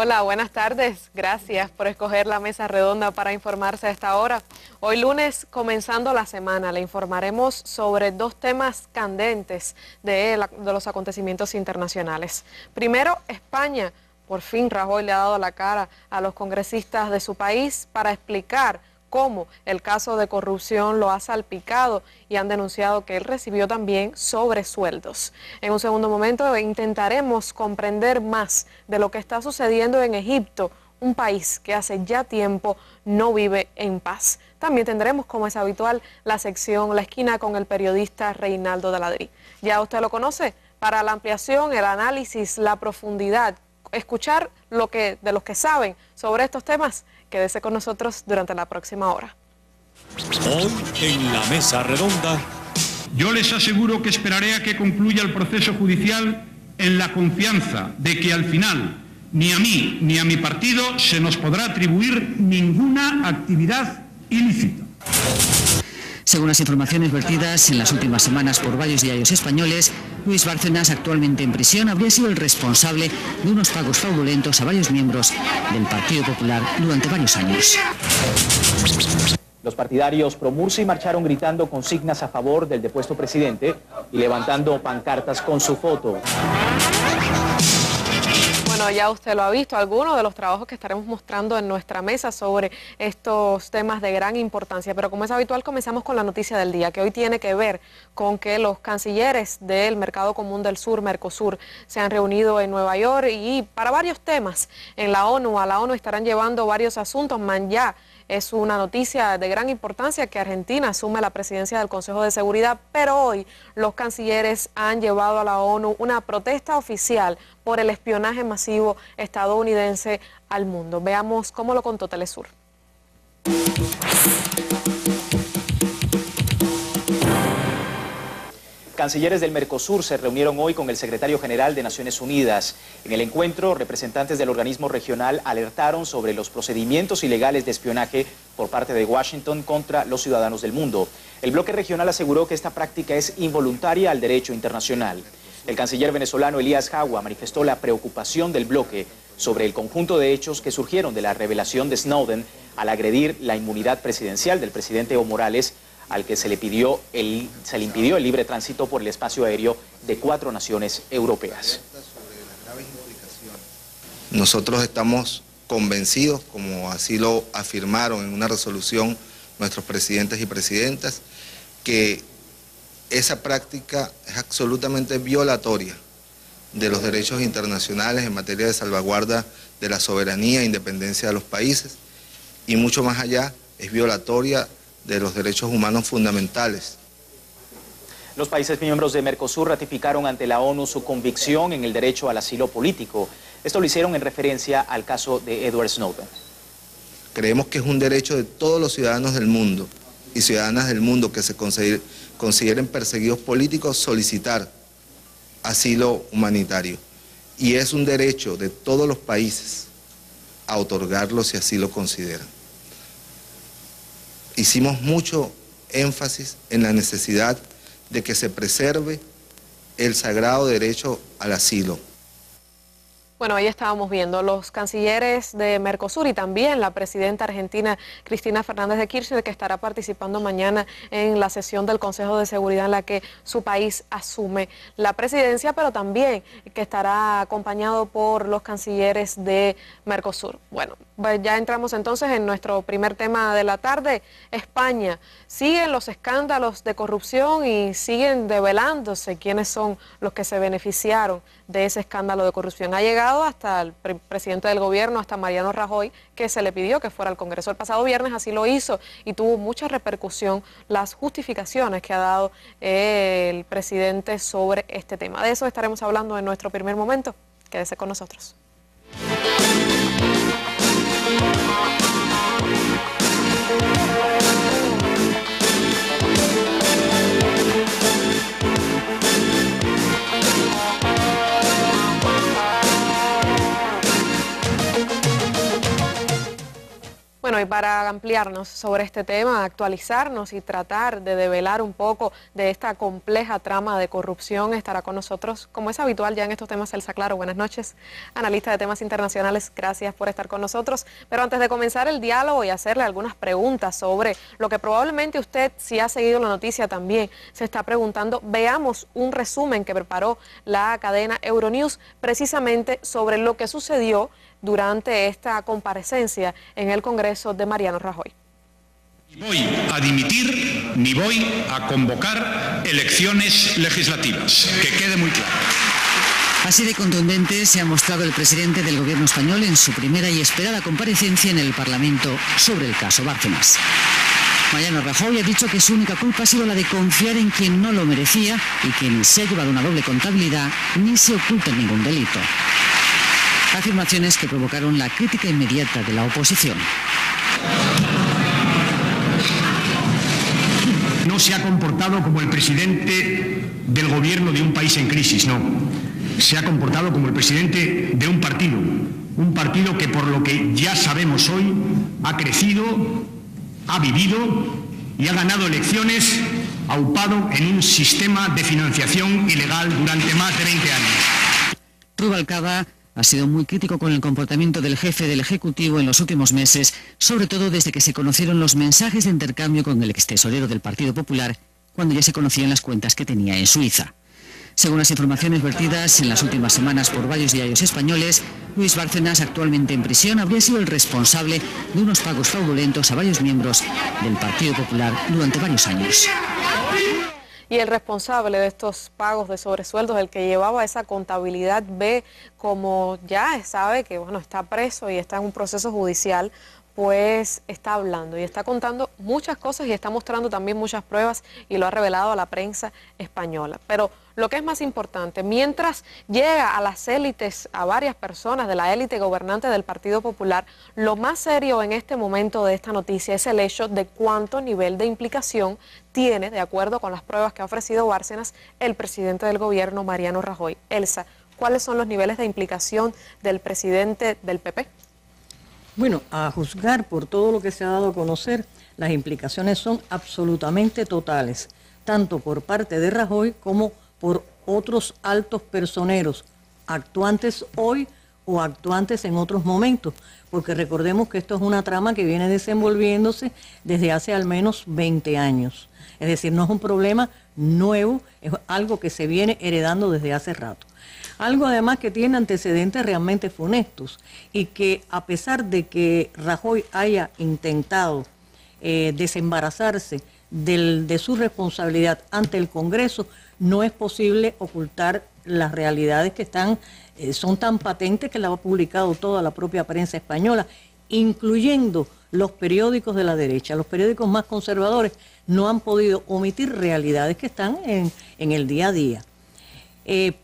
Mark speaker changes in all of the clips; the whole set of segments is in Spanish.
Speaker 1: Hola, buenas tardes. Gracias por escoger la mesa redonda para informarse a esta hora. Hoy lunes, comenzando la semana, le informaremos sobre dos temas candentes de los acontecimientos internacionales. Primero, España. Por fin Rajoy le ha dado la cara a los congresistas de su país para explicar cómo el caso de corrupción lo ha salpicado y han denunciado que él recibió también sobresueldos. En un segundo momento intentaremos comprender más de lo que está sucediendo en Egipto, un país que hace ya tiempo no vive en paz. También tendremos, como es habitual, la sección La Esquina con el periodista Reinaldo de Ladrí. Ya usted lo conoce, para la ampliación, el análisis, la profundidad, escuchar de los que saben sobre estos temas. Quédese con nosotros durante la próxima hora.
Speaker 2: Hoy en la mesa redonda.
Speaker 3: Yo les aseguro que esperaré a que concluya el proceso judicial en la confianza de que al final ni a mí ni a mi partido se nos podrá atribuir ninguna actividad ilícita.
Speaker 4: Según las informaciones vertidas en las últimas semanas por varios diarios españoles, Luis Bárcenas, actualmente en prisión, habría sido el responsable de unos pagos fraudulentos a varios miembros del Partido Popular durante varios años.
Speaker 5: Los partidarios pro Mursi marcharon gritando consignas a favor del depuesto presidente y levantando pancartas con su foto.
Speaker 1: Bueno, ya usted lo ha visto, algunos de los trabajos que estaremos mostrando en nuestra mesa sobre estos temas de gran importancia, pero como es habitual comenzamos con la noticia del día, que hoy tiene que ver con que los cancilleres del Mercado Común del Sur, Mercosur, se han reunido en Nueva York y para varios temas en la ONU. A la ONU estarán llevando varios asuntos. Ya es una noticia de gran importancia que Argentina asume la presidencia del Consejo de Seguridad, pero hoy los cancilleres han llevado a la ONU una protesta oficial por el espionaje masivo estadounidense al mundo. Veamos cómo lo contó Telesur.
Speaker 5: Cancilleres del Mercosur se reunieron hoy con el secretario general de Naciones Unidas. En el encuentro, representantes del organismo regional alertaron sobre los procedimientos ilegales de espionaje por parte de Washington contra los ciudadanos del mundo. El bloque regional aseguró que esta práctica es involuntaria al derecho internacional. El canciller venezolano Elías Jagua manifestó la preocupación del bloque sobre el conjunto de hechos que surgieron de la revelación de Snowden al agredir la inmunidad presidencial del presidente Evo Morales, al que se le impidió el libre tránsito por el espacio aéreo de 4 naciones europeas.
Speaker 6: Nosotros estamos convencidos, como así lo afirmaron en una resolución nuestros presidentes y presidentas, que esa práctica es absolutamente violatoria de los derechos internacionales en materia de salvaguarda de la soberanía e independencia de los países, y mucho más allá, es violatoria de los derechos humanos fundamentales.
Speaker 5: Los países miembros de Mercosur ratificaron ante la ONU su convicción en el derecho al asilo político. Esto lo hicieron en referencia al caso de Edward Snowden.
Speaker 6: Creemos que es un derecho de todos los ciudadanos del mundo y ciudadanas del mundo que se consideren perseguidos políticos solicitar asilo humanitario. Y es un derecho de todos los países a otorgarlo si así lo consideran. Hicimos mucho énfasis en la necesidad de que se preserve el sagrado derecho al asilo.
Speaker 1: Bueno, ahí estábamos viendo los cancilleres de Mercosur y también la presidenta argentina Cristina Fernández de Kirchner, que estará participando mañana en la sesión del Consejo de Seguridad en la que su país asume la presidencia, pero también que estará acompañado por los cancilleres de Mercosur. Bueno, ya entramos entonces en nuestro primer tema de la tarde. España. Siguen los escándalos de corrupción y siguen develándose quiénes son los que se beneficiaron de ese escándalo de corrupción. Ha llegado hasta el presidente del gobierno, hasta Mariano Rajoy, que se le pidió que fuera al Congreso el pasado viernes, así lo hizo y tuvo mucha repercusión las justificaciones que ha dado el presidente sobre este tema. De eso estaremos hablando en nuestro primer momento. Quédese con nosotros. Bueno, Bueno, y para ampliarnos sobre este tema, actualizarnos y tratar de develar un poco de esta compleja trama de corrupción, estará con nosotros, como es habitual ya en estos temas, Elsa Claro. Buenas noches, analista de temas internacionales, gracias por estar con nosotros. Pero antes de comenzar el diálogo y hacerle algunas preguntas sobre lo que probablemente usted, si ha seguido la noticia también, se está preguntando, veamos un resumen que preparó la cadena Euronews precisamente sobre lo que sucedió durante esta comparecencia en el Congreso de Mariano Rajoy.
Speaker 3: Ni voy a dimitir ni voy a convocar elecciones legislativas, que quede muy claro.
Speaker 4: Así de contundente se ha mostrado el presidente del gobierno español en su primera y esperada comparecencia en el Parlamento sobre el caso Bárcenas. Mariano Rajoy ha dicho que su única culpa ha sido la de confiar en quien no lo merecía y que ni se ha llevado una doble contabilidad ni se oculta ningún delito. Afirmaciones que provocaron la crítica inmediata de la oposición.
Speaker 3: No se ha comportado como el presidente del gobierno de un país en crisis, no. Se ha comportado como el presidente de un partido que por lo que ya sabemos hoy ha crecido, ha vivido y ha ganado elecciones aupado en un sistema de financiación ilegal durante más de 20 años.
Speaker 4: Rubalcaba ha sido muy crítico con el comportamiento del jefe del Ejecutivo en los últimos meses, sobre todo desde que se conocieron los mensajes de intercambio con el extesorero del Partido Popular, cuando ya se conocían las cuentas que tenía en Suiza. Según las informaciones vertidas en las últimas semanas por varios diarios españoles, Luis Bárcenas, actualmente en prisión, habría sido el responsable de unos pagos fraudulentos a varios miembros del Partido Popular durante varios años.
Speaker 1: Y el responsable de estos pagos de sobresueldos, el que llevaba esa contabilidad B, como ya sabe que bueno, está preso y está en un proceso judicial, pues está hablando y está contando muchas cosas y está mostrando también muchas pruebas y lo ha revelado a la prensa española. Pero lo que es más importante, mientras llega a las élites, a varias personas de la élite gobernante del Partido Popular, lo más serio en este momento de esta noticia es el hecho de cuánto nivel de implicación tiene, de acuerdo con las pruebas que ha ofrecido Bárcenas, el presidente del gobierno, Mariano Rajoy. Elsa, ¿cuáles son los niveles de implicación del presidente del PP?
Speaker 7: Bueno, a juzgar por todo lo que se ha dado a conocer, las implicaciones son absolutamente totales, tanto por parte de Rajoy como por otros altos personeros, actuantes hoy o actuantes en otros momentos, porque recordemos que esto es una trama que viene desenvolviéndose desde hace al menos 20 años. Es decir, no es un problema nuevo, es algo que se viene heredando desde hace rato. Algo además que tiene antecedentes realmente funestos y que a pesar de que Rajoy haya intentado desembarazarse de su responsabilidad ante el Congreso, no es posible ocultar las realidades que son tan patentes que la ha publicado toda la propia prensa española, incluyendo los periódicos de la derecha. Los periódicos más conservadores no han podido omitir realidades que están en el día a día.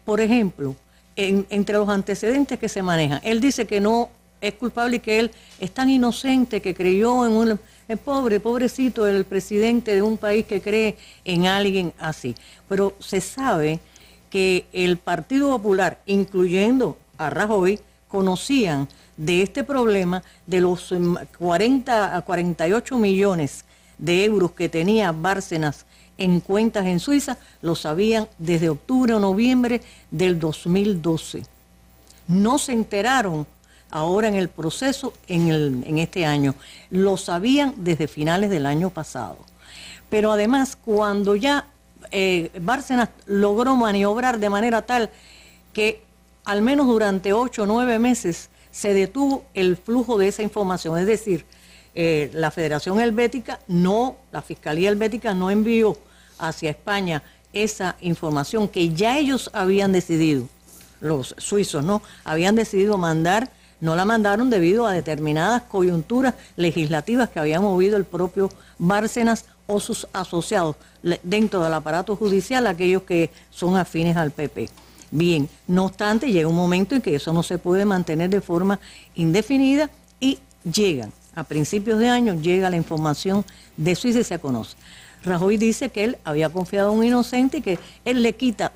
Speaker 7: Por ejemplo, entre los antecedentes que se manejan, él dice que no es culpable y que él es tan inocente que creyó en un... pobrecito el presidente de un país que cree en alguien así. Pero se sabe que el Partido Popular, incluyendo a Rajoy, conocían de este problema de los 40 a 48 millones de euros que tenía Bárcenas en cuentas en Suiza, lo sabían desde octubre o noviembre del 2012. No se enteraron ahora en el proceso en este año, lo sabían desde finales del año pasado. Pero además, cuando ya Bárcenas logró maniobrar de manera tal que al menos durante 8 o 9 meses se detuvo el flujo de esa información, es decir, la Federación Helvética la Fiscalía Helvética no envió hacia España esa información que ya ellos habían decidido, los suizos, ¿no? Habían decidido mandar, no la mandaron debido a determinadas coyunturas legislativas que había movido el propio Bárcenas o sus asociados dentro del aparato judicial, aquellos que son afines al PP. Bien, no obstante, llega un momento en que eso no se puede mantener de forma indefinida y llegan, a principios de año, llega la información de Suiza y se conoce. Rajoy dice que él había confiado en un inocente y que él le quita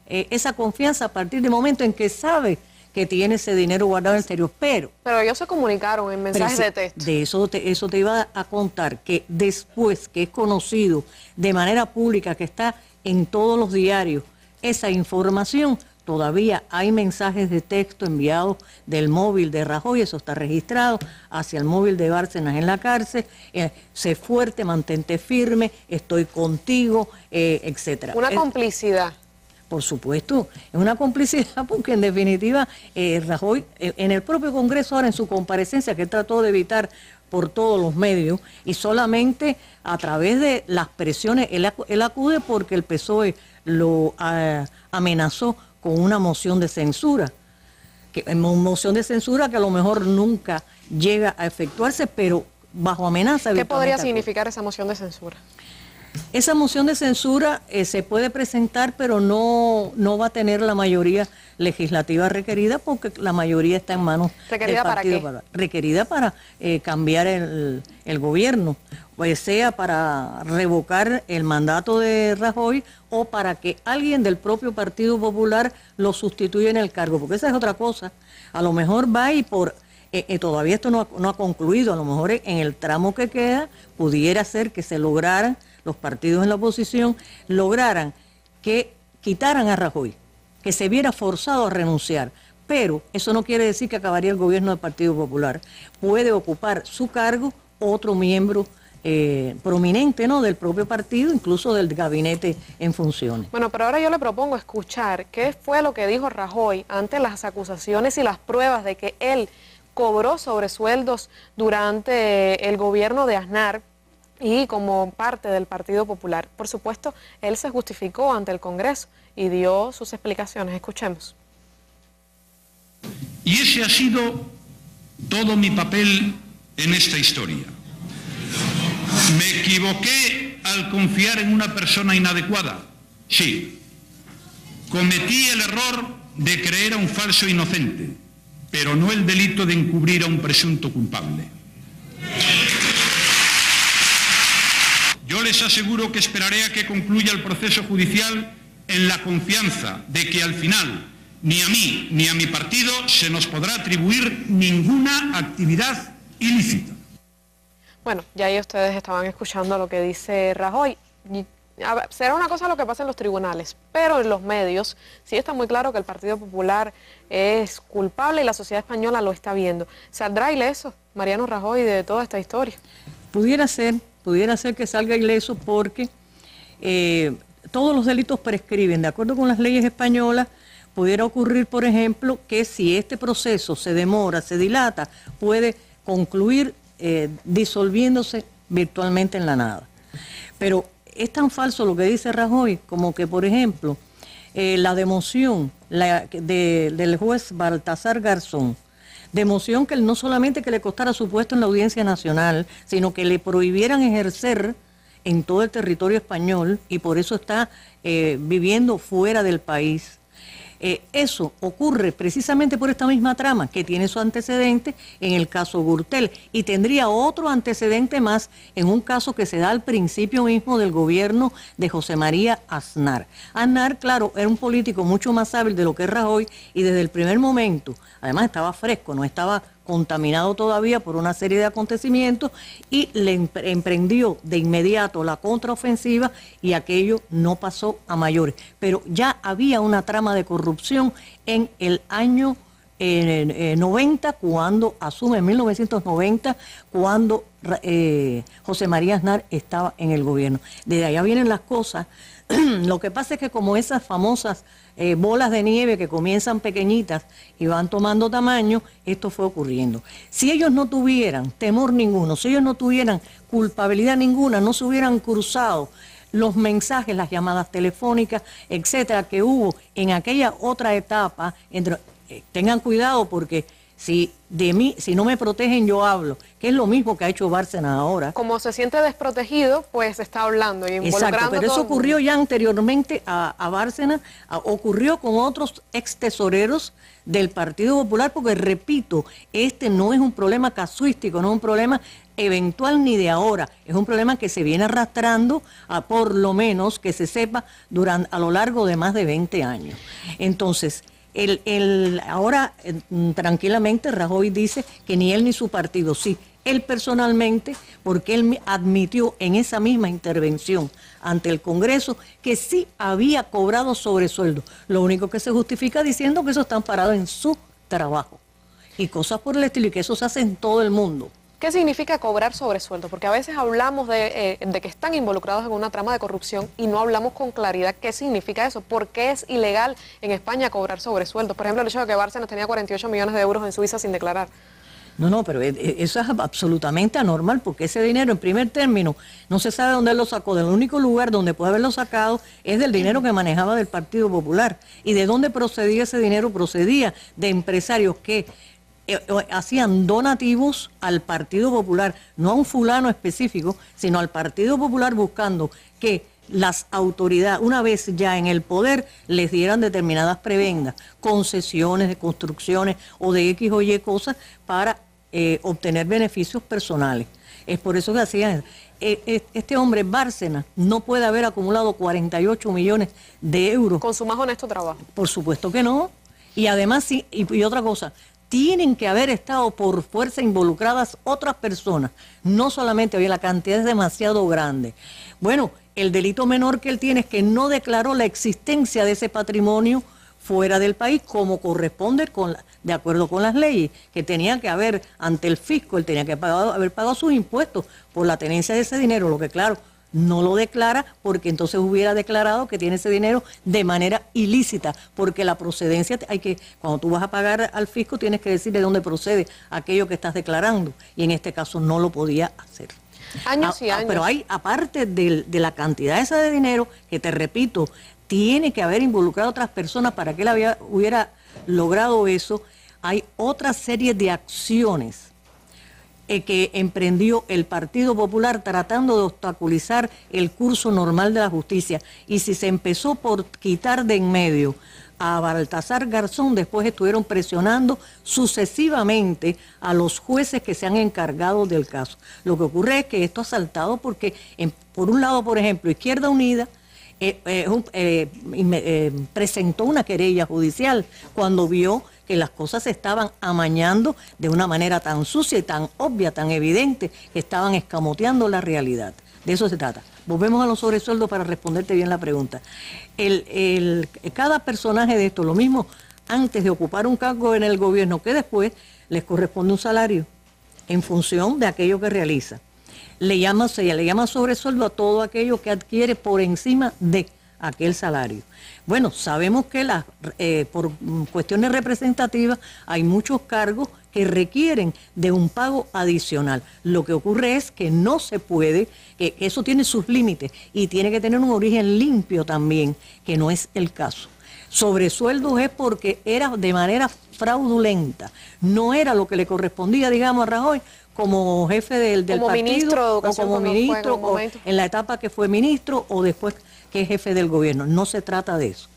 Speaker 7: esa confianza a partir del momento en que sabe que tiene ese dinero guardado en el exterior. Pero
Speaker 1: ellos se comunicaron en mensajes de texto.
Speaker 7: De eso te iba a contar, que después que es conocido de manera pública, que está en todos los diarios, esa información, todavía hay mensajes de texto enviados del móvil de Rajoy, eso está registrado, hacia el móvil de Bárcenas en la cárcel, sé fuerte, mantente firme, estoy contigo, etcétera.
Speaker 1: Una complicidad.
Speaker 7: Por supuesto, es una complicidad porque en definitiva Rajoy, en el propio Congreso ahora en su comparecencia, que él trató de evitar por todos los medios, y solamente a través de las presiones, él acude porque el PSOE lo amenazó con una moción de censura, moción de censura que a lo mejor nunca llega a efectuarse, pero bajo amenaza.
Speaker 1: ¿Qué podría significar esa moción de censura?
Speaker 7: Esa moción de censura se puede presentar, pero no va a tener la mayoría legislativa requerida, porque la mayoría está en manos
Speaker 1: del partido.
Speaker 7: ¿Para qué? Requerida para cambiar el gobierno, pues sea para revocar el mandato de Rajoy o para que alguien del propio Partido Popular lo sustituya en el cargo, porque esa es otra cosa. A lo mejor va y todavía esto no ha concluido, a lo mejor en el tramo que queda pudiera ser que se lograran, los partidos en la oposición lograran que quitaran a Rajoy, que se viera forzado a renunciar, pero eso no quiere decir que acabaría el gobierno del Partido Popular. Puede ocupar su cargo otro miembro prominente, ¿no?, del propio partido, incluso del gabinete en funciones.
Speaker 1: Bueno, pero ahora yo le propongo escuchar qué fue lo que dijo Rajoy ante las acusaciones y las pruebas de que él cobró sobresueldos durante el gobierno de Aznar y como parte del Partido Popular. Por supuesto, él se justificó ante el Congreso y dio sus explicaciones. Escuchemos.
Speaker 3: Y ese ha sido todo mi papel en esta historia. ¿Me equivoqué al confiar en una persona inadecuada? Sí. Cometí el error de creer a un falso inocente, pero no el delito de encubrir a un presunto culpable. Yo les aseguro que esperaré a que concluya el proceso judicial en la confianza de que al final ni a mí ni a mi partido se nos podrá atribuir ninguna actividad ilícita.
Speaker 1: Bueno, ya ahí ustedes estaban escuchando lo que dice Rajoy. Será una cosa lo que pasa en los tribunales, pero en los medios sí está muy claro que el Partido Popular es culpable y la sociedad española lo está viendo. ¿Saldrá ileso Mariano Rajoy de toda esta historia?
Speaker 7: Pudiera ser que salga ileso porque todos los delitos prescriben. De acuerdo con las leyes españolas, pudiera ocurrir, por ejemplo, que si este proceso se demora, se dilata, puede concluir disolviéndose virtualmente en la nada. Pero es tan falso lo que dice Rajoy como que, por ejemplo, la democión del juez Baltasar Garzón, democión que no solamente que le costara su puesto en la Audiencia Nacional, sino que le prohibieran ejercer en todo el territorio español y por eso está viviendo fuera del país. Eso ocurre precisamente por esta misma trama que tiene su antecedente en el caso Gürtel y tendría otro antecedente más en un caso que se da al principio mismo del gobierno de José María Aznar. Aznar, claro, era un político mucho más hábil de lo que es Rajoy y desde el primer momento, además estaba fresco, no estaba contaminado todavía por una serie de acontecimientos y le emprendió de inmediato la contraofensiva y aquello no pasó a mayores. Pero ya había una trama de corrupción en el año 90, cuando asume, en 1990, cuando José María Aznar estaba en el gobierno. Desde allá vienen las cosas. Lo que pasa es que como esas famosas bolas de nieve que comienzan pequeñitas y van tomando tamaño, esto fue ocurriendo. Si ellos no tuvieran temor ninguno, si ellos no tuvieran culpabilidad ninguna, no se hubieran cruzado los mensajes, las llamadas telefónicas, etcétera, que hubo en aquella otra etapa. Tengan cuidado porque si no me protegen, yo hablo, que es lo mismo que ha hecho Bárcenas ahora.
Speaker 1: Como se siente desprotegido, pues está hablando y involucrando.
Speaker 7: Exacto, pero eso ocurrió ya anteriormente a Bárcenas, ocurrió con otros ex tesoreros del Partido Popular, porque repito, este no es un problema casuístico, no es un problema eventual ni de ahora, es un problema que se viene arrastrando por lo menos que se sepa a lo largo de más de 20 años. Entonces, Ahora, tranquilamente, Rajoy dice que ni él ni su partido, sí, él personalmente, porque él admitió en esa misma intervención ante el Congreso que sí había cobrado sobresueldo. Lo único que se justifica diciendo que eso está amparado en su trabajo y cosas por el estilo, y que eso se hace en todo el mundo.
Speaker 1: ¿Qué significa cobrar sobresueldo? Porque a veces hablamos de que están involucrados en una trama de corrupción y no hablamos con claridad qué significa eso. ¿Por qué es ilegal en España cobrar sobresueldo? Por ejemplo, el hecho de que Bárcenas tenía 48 millones de euros en Suiza sin declarar.
Speaker 7: No, pero eso es absolutamente anormal, porque ese dinero, en primer término, no se sabe dónde él lo sacó. Del único lugar donde puede haberlo sacado es del dinero que manejaba del Partido Popular. ¿Y de dónde procedía ese dinero? Procedía de empresarios que hacían donativos al Partido Popular, no a un fulano específico, sino al Partido Popular, buscando que las autoridades, una vez ya en el poder, les dieran determinadas prebendas, concesiones de construcciones o de X o Y cosas para obtener beneficios personales. Es por eso que hacían este hombre, Bárcenas, no puede haber acumulado 48 millones de euros.
Speaker 1: Con su más honesto trabajo.
Speaker 7: Por supuesto que no. Y además, sí, y otra cosa, tienen que haber estado por fuerza involucradas otras personas. No solamente, la cantidad es demasiado grande. Bueno, el delito menor que él tiene es que no declaró la existencia de ese patrimonio fuera del país, como corresponde de acuerdo con las leyes, que tenía que haber ante el fisco, él tenía que haber pagado sus impuestos por la tenencia de ese dinero, lo que claro, no lo declara, porque entonces hubiera declarado que tiene ese dinero de manera ilícita, porque la procedencia, cuando tú vas a pagar al fisco tienes que decir de dónde procede aquello que estás declarando, y en este caso no lo podía hacer.
Speaker 1: Años y años.
Speaker 7: Pero hay, aparte de la cantidad esa de dinero, que te repito, tiene que haber involucrado a otras personas para que él hubiera logrado eso, hay otra serie de acciones que emprendió el Partido Popular tratando de obstaculizar el curso normal de la justicia. Y si se empezó por quitar de en medio a Baltasar Garzón, después estuvieron presionando sucesivamente a los jueces que se han encargado del caso. Lo que ocurre es que esto ha saltado porque, por un lado, por ejemplo, Izquierda Unida presentó una querella judicial cuando vio que las cosas se estaban amañando de una manera tan sucia y tan obvia, tan evidente, que estaban escamoteando la realidad. De eso se trata. Volvemos a los sobresueldos para responderte bien la pregunta. Cada personaje de esto, lo mismo antes de ocupar un cargo en el gobierno que después, les corresponde un salario en función de aquello que realiza. Se le llama sobresueldo a todo aquello que adquiere por encima de aquel salario. Bueno, sabemos que por cuestiones representativas hay muchos cargos que requieren de un pago adicional. Lo que ocurre es que no se puede, que eso tiene sus límites y tiene que tener un origen limpio también, que no es el caso. Sobresueldos es porque era de manera fraudulenta, no era lo que le correspondía, digamos, a Rajoy como jefe del partido,
Speaker 1: ministro de
Speaker 7: o como ministro, o en la etapa que fue ministro, o después que es jefe del gobierno. No se trata de eso.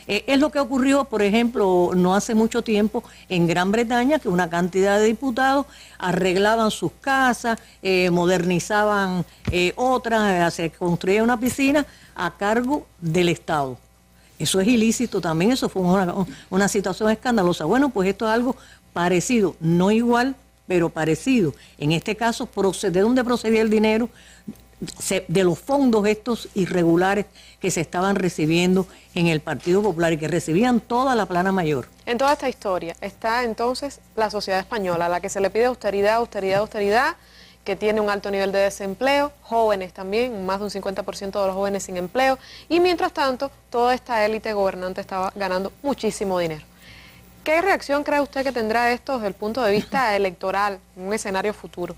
Speaker 7: Es lo que ocurrió, por ejemplo, no hace mucho tiempo en Gran Bretaña, que una cantidad de diputados arreglaban sus casas, modernizaban otras, se construía una piscina a cargo del Estado. Eso es ilícito también, eso fue una situación escandalosa. Bueno, pues esto es algo parecido, no igual, pero parecido. En este caso, ¿de dónde procedía el dinero? De los fondos estos irregulares que se estaban recibiendo en el Partido Popular y que recibían toda la plana mayor.
Speaker 1: En toda esta historia está entonces la sociedad española, a la que se le pide austeridad, austeridad, austeridad, que tiene un alto nivel de desempleo, jóvenes también, más de un 50% de los jóvenes sin empleo, y mientras tanto, toda esta élite gobernante estaba ganando muchísimo dinero. ¿Qué reacción cree usted que tendrá esto desde el punto de vista electoral, en un escenario futuro?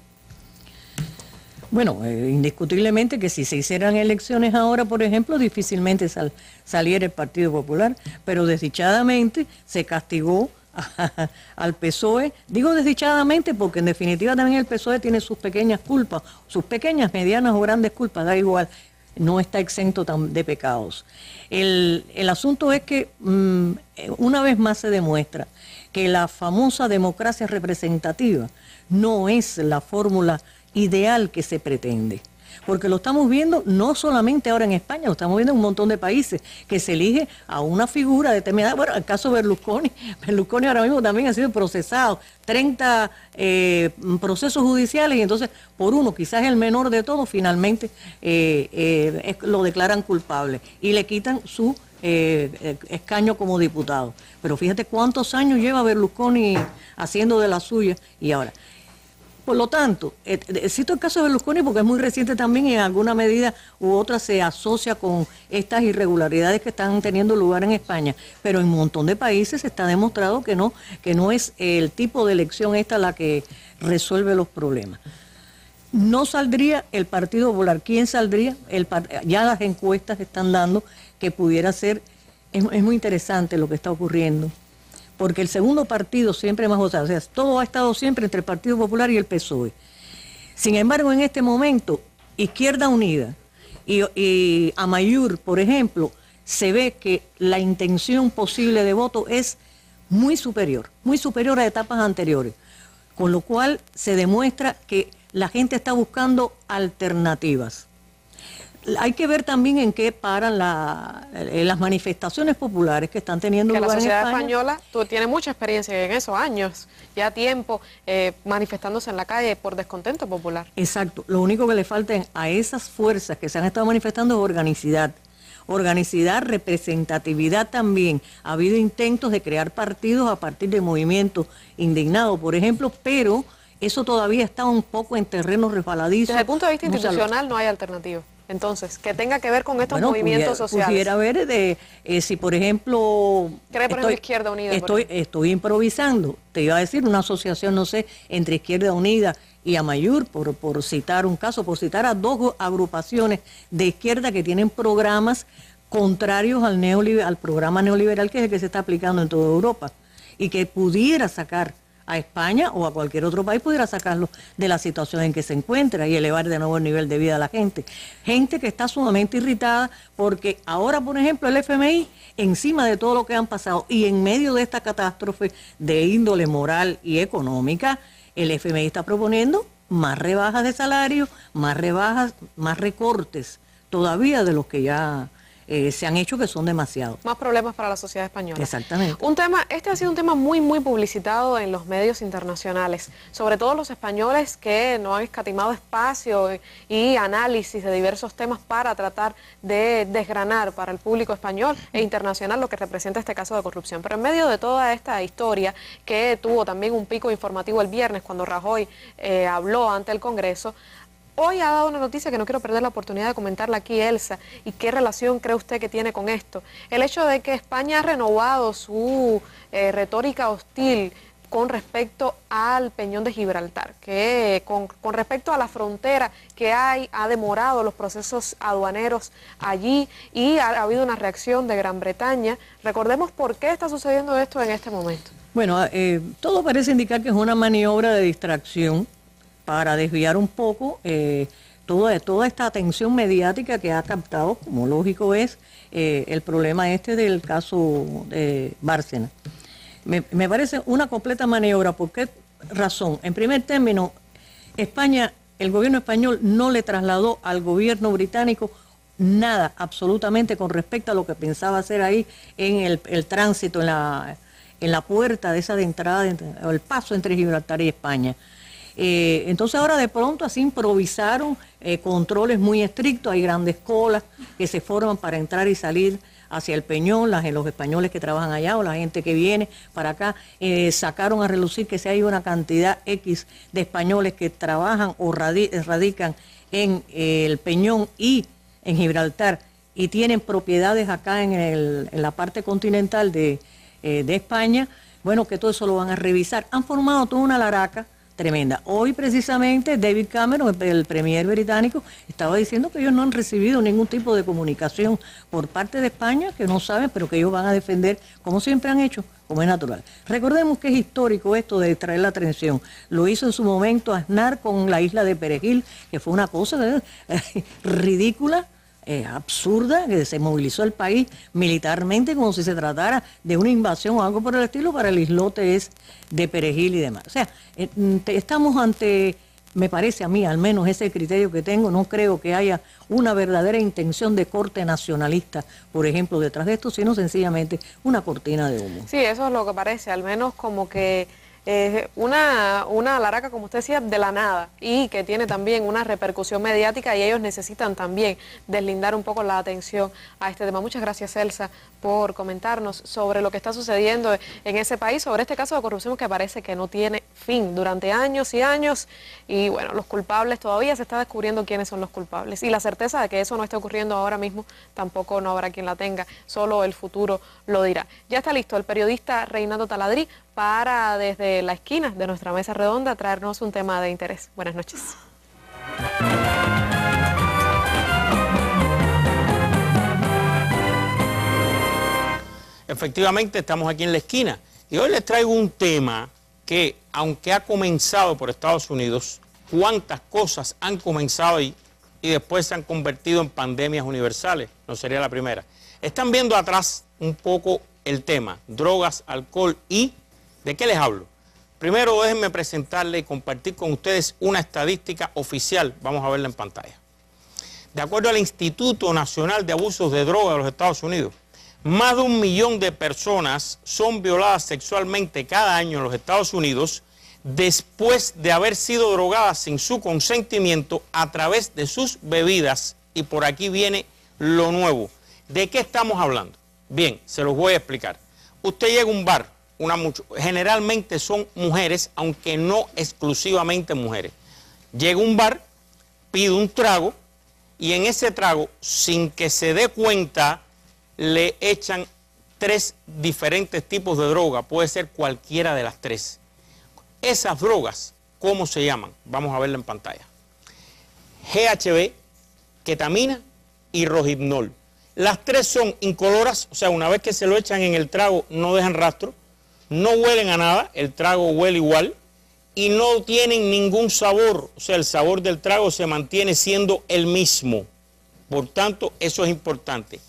Speaker 7: Bueno, indiscutiblemente que si se hicieran elecciones ahora, por ejemplo, difícilmente saliera el Partido Popular, pero desdichadamente se castigó al PSOE. Digo desdichadamente porque en definitiva también el PSOE tiene sus pequeñas culpas, sus pequeñas, medianas o grandes culpas, da igual, no está exento de pecados. El asunto es que una vez más se demuestra que la famosa democracia representativa no es la fórmula ideal que se pretende. porque lo estamos viendo no solamente ahora en España, lo estamos viendo en un montón de países, que se elige a una figura determinada. Bueno, el caso de Berlusconi ahora mismo también ha sido procesado, 30 procesos judiciales, y entonces por uno, quizás el menor de todos, finalmente lo declaran culpable y le quitan su escaño como diputado. Pero fíjate cuántos años lleva Berlusconi haciendo de la suya, y ahora... Por lo tanto, cito el caso de Berlusconi porque es muy reciente también y en alguna medida u otra se asocia con estas irregularidades que están teniendo lugar en España, pero en un montón de países se está demostrado que no es el tipo de elección esta la que resuelve los problemas. No saldría el Partido Popular. ¿Quién saldría? Ya las encuestas están dando que pudiera ser, es muy interesante lo que está ocurriendo, porque el segundo partido siempre más votado, o sea, todo ha estado siempre entre el Partido Popular y el PSOE. Sin embargo, en este momento, Izquierda Unida y Amaiur, por ejemplo, se ve que la intención posible de voto es muy superior a etapas anteriores, con lo cual se demuestra que la gente está buscando alternativas. Hay que ver también en qué paran las manifestaciones populares que están teniendo lugar en España.
Speaker 1: La sociedad española, tú tienes mucha experiencia en esos años, ya tiempo manifestándose en la calle por descontento popular.
Speaker 7: Exacto, lo único que le falta a esas fuerzas que se han estado manifestando es organicidad, representatividad también. Ha habido intentos de crear partidos a partir de movimientos indignados, por ejemplo, pero eso todavía está un poco en terreno resbaladizo.
Speaker 1: Desde el punto de vista institucional no hay alternativa. Entonces, que tenga que ver con estos movimientos sociales.
Speaker 7: Pudiera ver si, por ejemplo...
Speaker 1: ¿Cree, por ejemplo, Izquierda Unida?
Speaker 7: Estoy improvisando. Te iba a decir una asociación, no sé, entre Izquierda Unida y Amaiur, por citar un caso, por citar a dos agrupaciones de izquierda que tienen programas contrarios al programa neoliberal, que es el que se está aplicando en toda Europa, y que pudiera sacar a España o a cualquier otro país, pudiera sacarlo de la situación en que se encuentra y elevar de nuevo el nivel de vida a la gente. Gente que está sumamente irritada porque ahora, por ejemplo, el FMI, encima de todo lo que han pasado y en medio de esta catástrofe de índole moral y económica, el FMI está proponiendo más rebajas de salario, más recortes todavía de los que ya se han hecho, que son demasiados.
Speaker 1: Más problemas para la sociedad española.
Speaker 7: Exactamente.
Speaker 1: Este ha sido un tema muy publicitado en los medios internacionales, sobre todo los españoles que no han escatimado espacio y análisis de diversos temas para tratar de desgranar para el público español e internacional lo que representa este caso de corrupción. Pero en medio de toda esta historia, que tuvo también un pico informativo el viernes cuando Rajoy habló ante el Congreso, hoy ha dado una noticia que no quiero perder la oportunidad de comentarla aquí, Elsa, y qué relación cree usted que tiene con esto. El hecho de que España ha renovado su retórica hostil con respecto al Peñón de Gibraltar, que con respecto a la frontera que ha demorado los procesos aduaneros allí y ha habido una reacción de Gran Bretaña. Recordemos por qué está sucediendo esto en este momento.
Speaker 7: Bueno, todo parece indicar que es una maniobra de distracción para desviar un poco toda esta atención mediática que ha captado, como lógico es, el problema del caso de Bárcenas. Me parece una completa maniobra. ¿Por qué razón? En primer término, el gobierno español no le trasladó al gobierno británico nada, absolutamente, con respecto a lo que pensaba hacer ahí en el tránsito, en la puerta de esa de entrada, el paso entre Gibraltar y España. Entonces ahora de pronto así improvisaron controles muy estrictos, hay grandes colas que se forman para entrar y salir hacia el Peñón, los españoles que trabajan allá o la gente que viene para acá, sacaron a relucir que si hay una cantidad X de españoles que trabajan o radican en el Peñón y en Gibraltar y tienen propiedades acá en la parte continental de España, bueno, que todo eso lo van a revisar. Han formado toda una laraca tremenda. Hoy precisamente David Cameron, el premier británico, estaba diciendo que ellos no han recibido ningún tipo de comunicación por parte de España, que no saben, pero que ellos van a defender, como siempre han hecho, como es natural. Recordemos que es histórico esto de traer la atención. Lo hizo en su momento Aznar con la isla de Perejil, que fue una cosa ridícula, absurda, que se movilizó el país militarmente como si se tratara de una invasión o algo por el estilo para el islote de Perejil y demás. O sea, estamos ante me parece a mí, al menos ese criterio que tengo, no creo que haya una verdadera intención de corte nacionalista, por ejemplo, detrás de esto, sino sencillamente una cortina de humo.
Speaker 1: Sí, eso es lo que parece, al menos como que una laraca, como usted decía, de la nada, y que tiene también una repercusión mediática, y ellos necesitan también deslindar un poco la atención a este tema. Muchas gracias, Elsa, por comentarnos sobre lo que está sucediendo en ese país, sobre este caso de corrupción que parece que no tiene fin durante años y años, y bueno, los culpables, todavía se está descubriendo quiénes son los culpables, y la certeza de que eso no está ocurriendo ahora mismo tampoco no habrá quien la tenga, solo el futuro lo dirá. Ya está listo el periodista Reinaldo Taladrí para, desde la esquina de nuestra mesa redonda, traernos un tema de interés. Buenas noches.
Speaker 8: Efectivamente, estamos aquí en la esquina y hoy les traigo un tema que, aunque ha comenzado por Estados Unidos, cuántas cosas han comenzado ahí y después se han convertido en pandemias universales, no sería la primera. Están viendo atrás un poco el tema, drogas, alcohol y... ¿de qué les hablo? Primero déjenme presentarle y compartir con ustedes una estadística oficial, vamos a verla en pantalla. De acuerdo al Instituto Nacional de Abusos de Drogas de los Estados Unidos, más de 1 millón de personas son violadas sexualmente cada año en los Estados Unidos después de haber sido drogadas sin su consentimiento a través de sus bebidas. Y por aquí viene lo nuevo. ¿De qué estamos hablando? Bien, se los voy a explicar. Usted llega a un bar, generalmente son mujeres, aunque no exclusivamente mujeres. Llega a un bar, pide un trago y en ese trago, sin que se dé cuenta, le echan 3 diferentes tipos de droga, puede ser cualquiera de las 3. Esas drogas, ¿cómo se llaman? Vamos a verla en pantalla. GHB, ketamina y rohypnol. Las 3 son incoloras, o sea, una vez que se lo echan en el trago no dejan rastro, no huelen a nada, el trago huele igual y no tienen ningún sabor, o sea, el sabor del trago se mantiene siendo el mismo. Por tanto, eso es importante.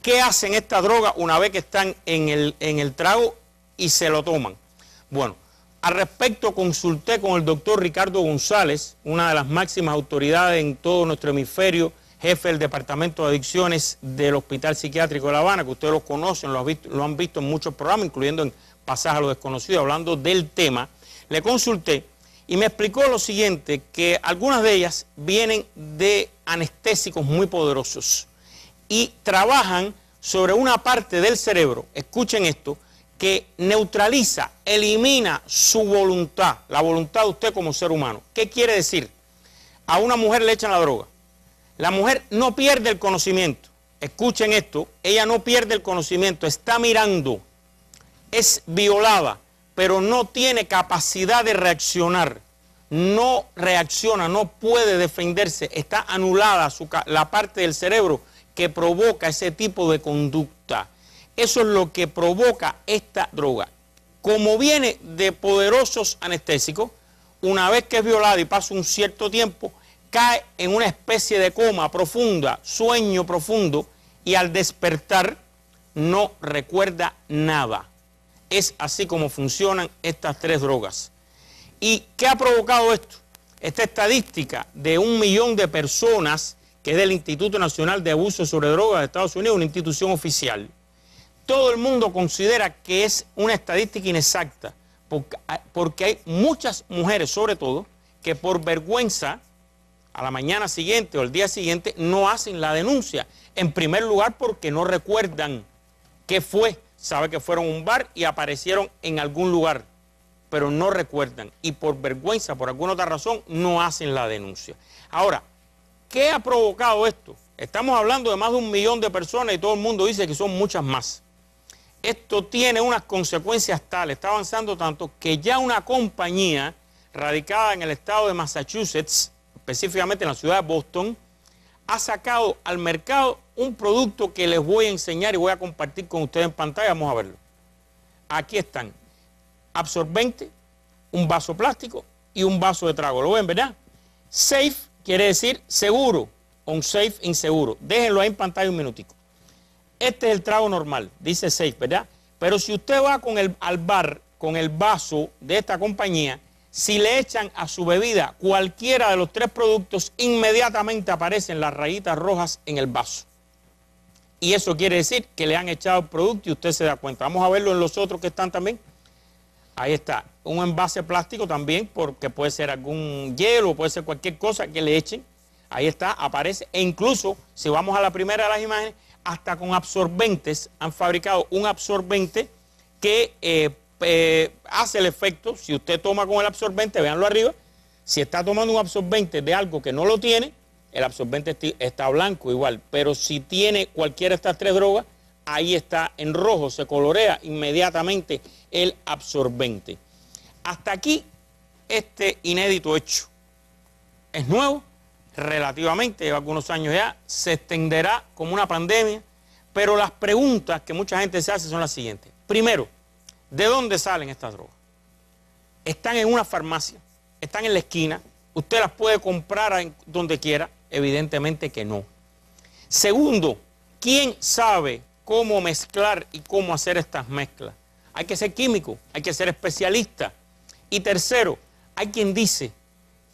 Speaker 8: ¿Qué hacen estas drogas una vez que están en el trago y se lo toman? Bueno, al respecto consulté con el doctor Ricardo González, una de las máximas autoridades en todo nuestro hemisferio, jefe del Departamento de Adicciones del Hospital Psiquiátrico de La Habana, que ustedes lo conocen, lo han visto en muchos programas, incluyendo en Pasaje a lo Desconocido, hablando del tema. Le consulté y me explicó lo siguiente, que algunas de ellas vienen de anestésicos muy poderosos y trabajan sobre una parte del cerebro, escuchen esto, que neutraliza, elimina su voluntad, la voluntad de usted como ser humano. ¿Qué quiere decir? A una mujer le echan la droga. La mujer no pierde el conocimiento. Escuchen esto, ella no pierde el conocimiento, está mirando, es violada, pero no tiene capacidad de reaccionar. No reacciona, no puede defenderse, está anulada la parte del cerebro que provoca ese tipo de conducta. Eso es lo que provoca esta droga. Como viene de poderosos anestésicos, una vez que es violada y pasa un cierto tiempo, cae en una especie de coma profunda, sueño profundo, y al despertar no recuerda nada. Es así como funcionan estas 3 drogas. ¿Y qué ha provocado esto? Esta estadística de 1 millón de personas, que es del Instituto Nacional de Abuso sobre Drogas de Estados Unidos, una institución oficial. Todo el mundo considera que es una estadística inexacta, porque hay muchas mujeres, sobre todo, que por vergüenza, a la mañana siguiente o el día siguiente, no hacen la denuncia. En primer lugar, porque no recuerdan qué fue. Sabe que fueron a un bar y aparecieron en algún lugar, pero no recuerdan. Y por vergüenza, por alguna otra razón, no hacen la denuncia. Ahora, ¿qué ha provocado esto? Estamos hablando de más de 1 millón de personas y todo el mundo dice que son muchas más. Esto tiene unas consecuencias tales, está avanzando tanto, que ya una compañía radicada en el estado de Massachusetts, específicamente en la ciudad de Boston, ha sacado al mercado un producto que les voy a enseñar y voy a compartir con ustedes en pantalla. Vamos a verlo. Aquí están. Absorbente, un vaso plástico y un vaso de trago. ¿Lo ven, verdad? Safe quiere decir seguro. Unsafe, inseguro. Déjenlo ahí en pantalla un minutico. Este es el trago normal. Dice safe, ¿verdad? Pero si usted va al bar con el vaso de esta compañía, Si le echan a su bebida cualquiera de los 3 productos, inmediatamente aparecen las rayitas rojas en el vaso. Y eso quiere decir que le han echado el producto y usted se da cuenta. Vamos a verlo en los otros que están también. Ahí está, un envase plástico también, porque puede ser algún hielo, puede ser cualquier cosa que le echen. Ahí está, aparece. E incluso, si vamos a la primera de las imágenes, hasta con absorbentes, han fabricado un absorbente que hace el efecto. Si usted toma con el absorbente, véanlo arriba, si está tomando un absorbente de algo que no lo tiene, el absorbente está blanco igual, pero si tiene cualquiera de estas 3 drogas, ahí está en rojo, se colorea inmediatamente el absorbente. Hasta aquí este inédito hecho. Es nuevo, relativamente, lleva algunos años ya, se extenderá como una pandemia, pero las preguntas que mucha gente se hace son las siguientes. Primero, ¿de dónde salen estas drogas? ¿Están en una farmacia? ¿Están en la esquina? ¿Usted las puede comprar donde quiera? Evidentemente que no. Segundo, ¿quién sabe cómo mezclar y cómo hacer estas mezclas? Hay que ser químico, hay que ser especialista. Y tercero, hay quien dice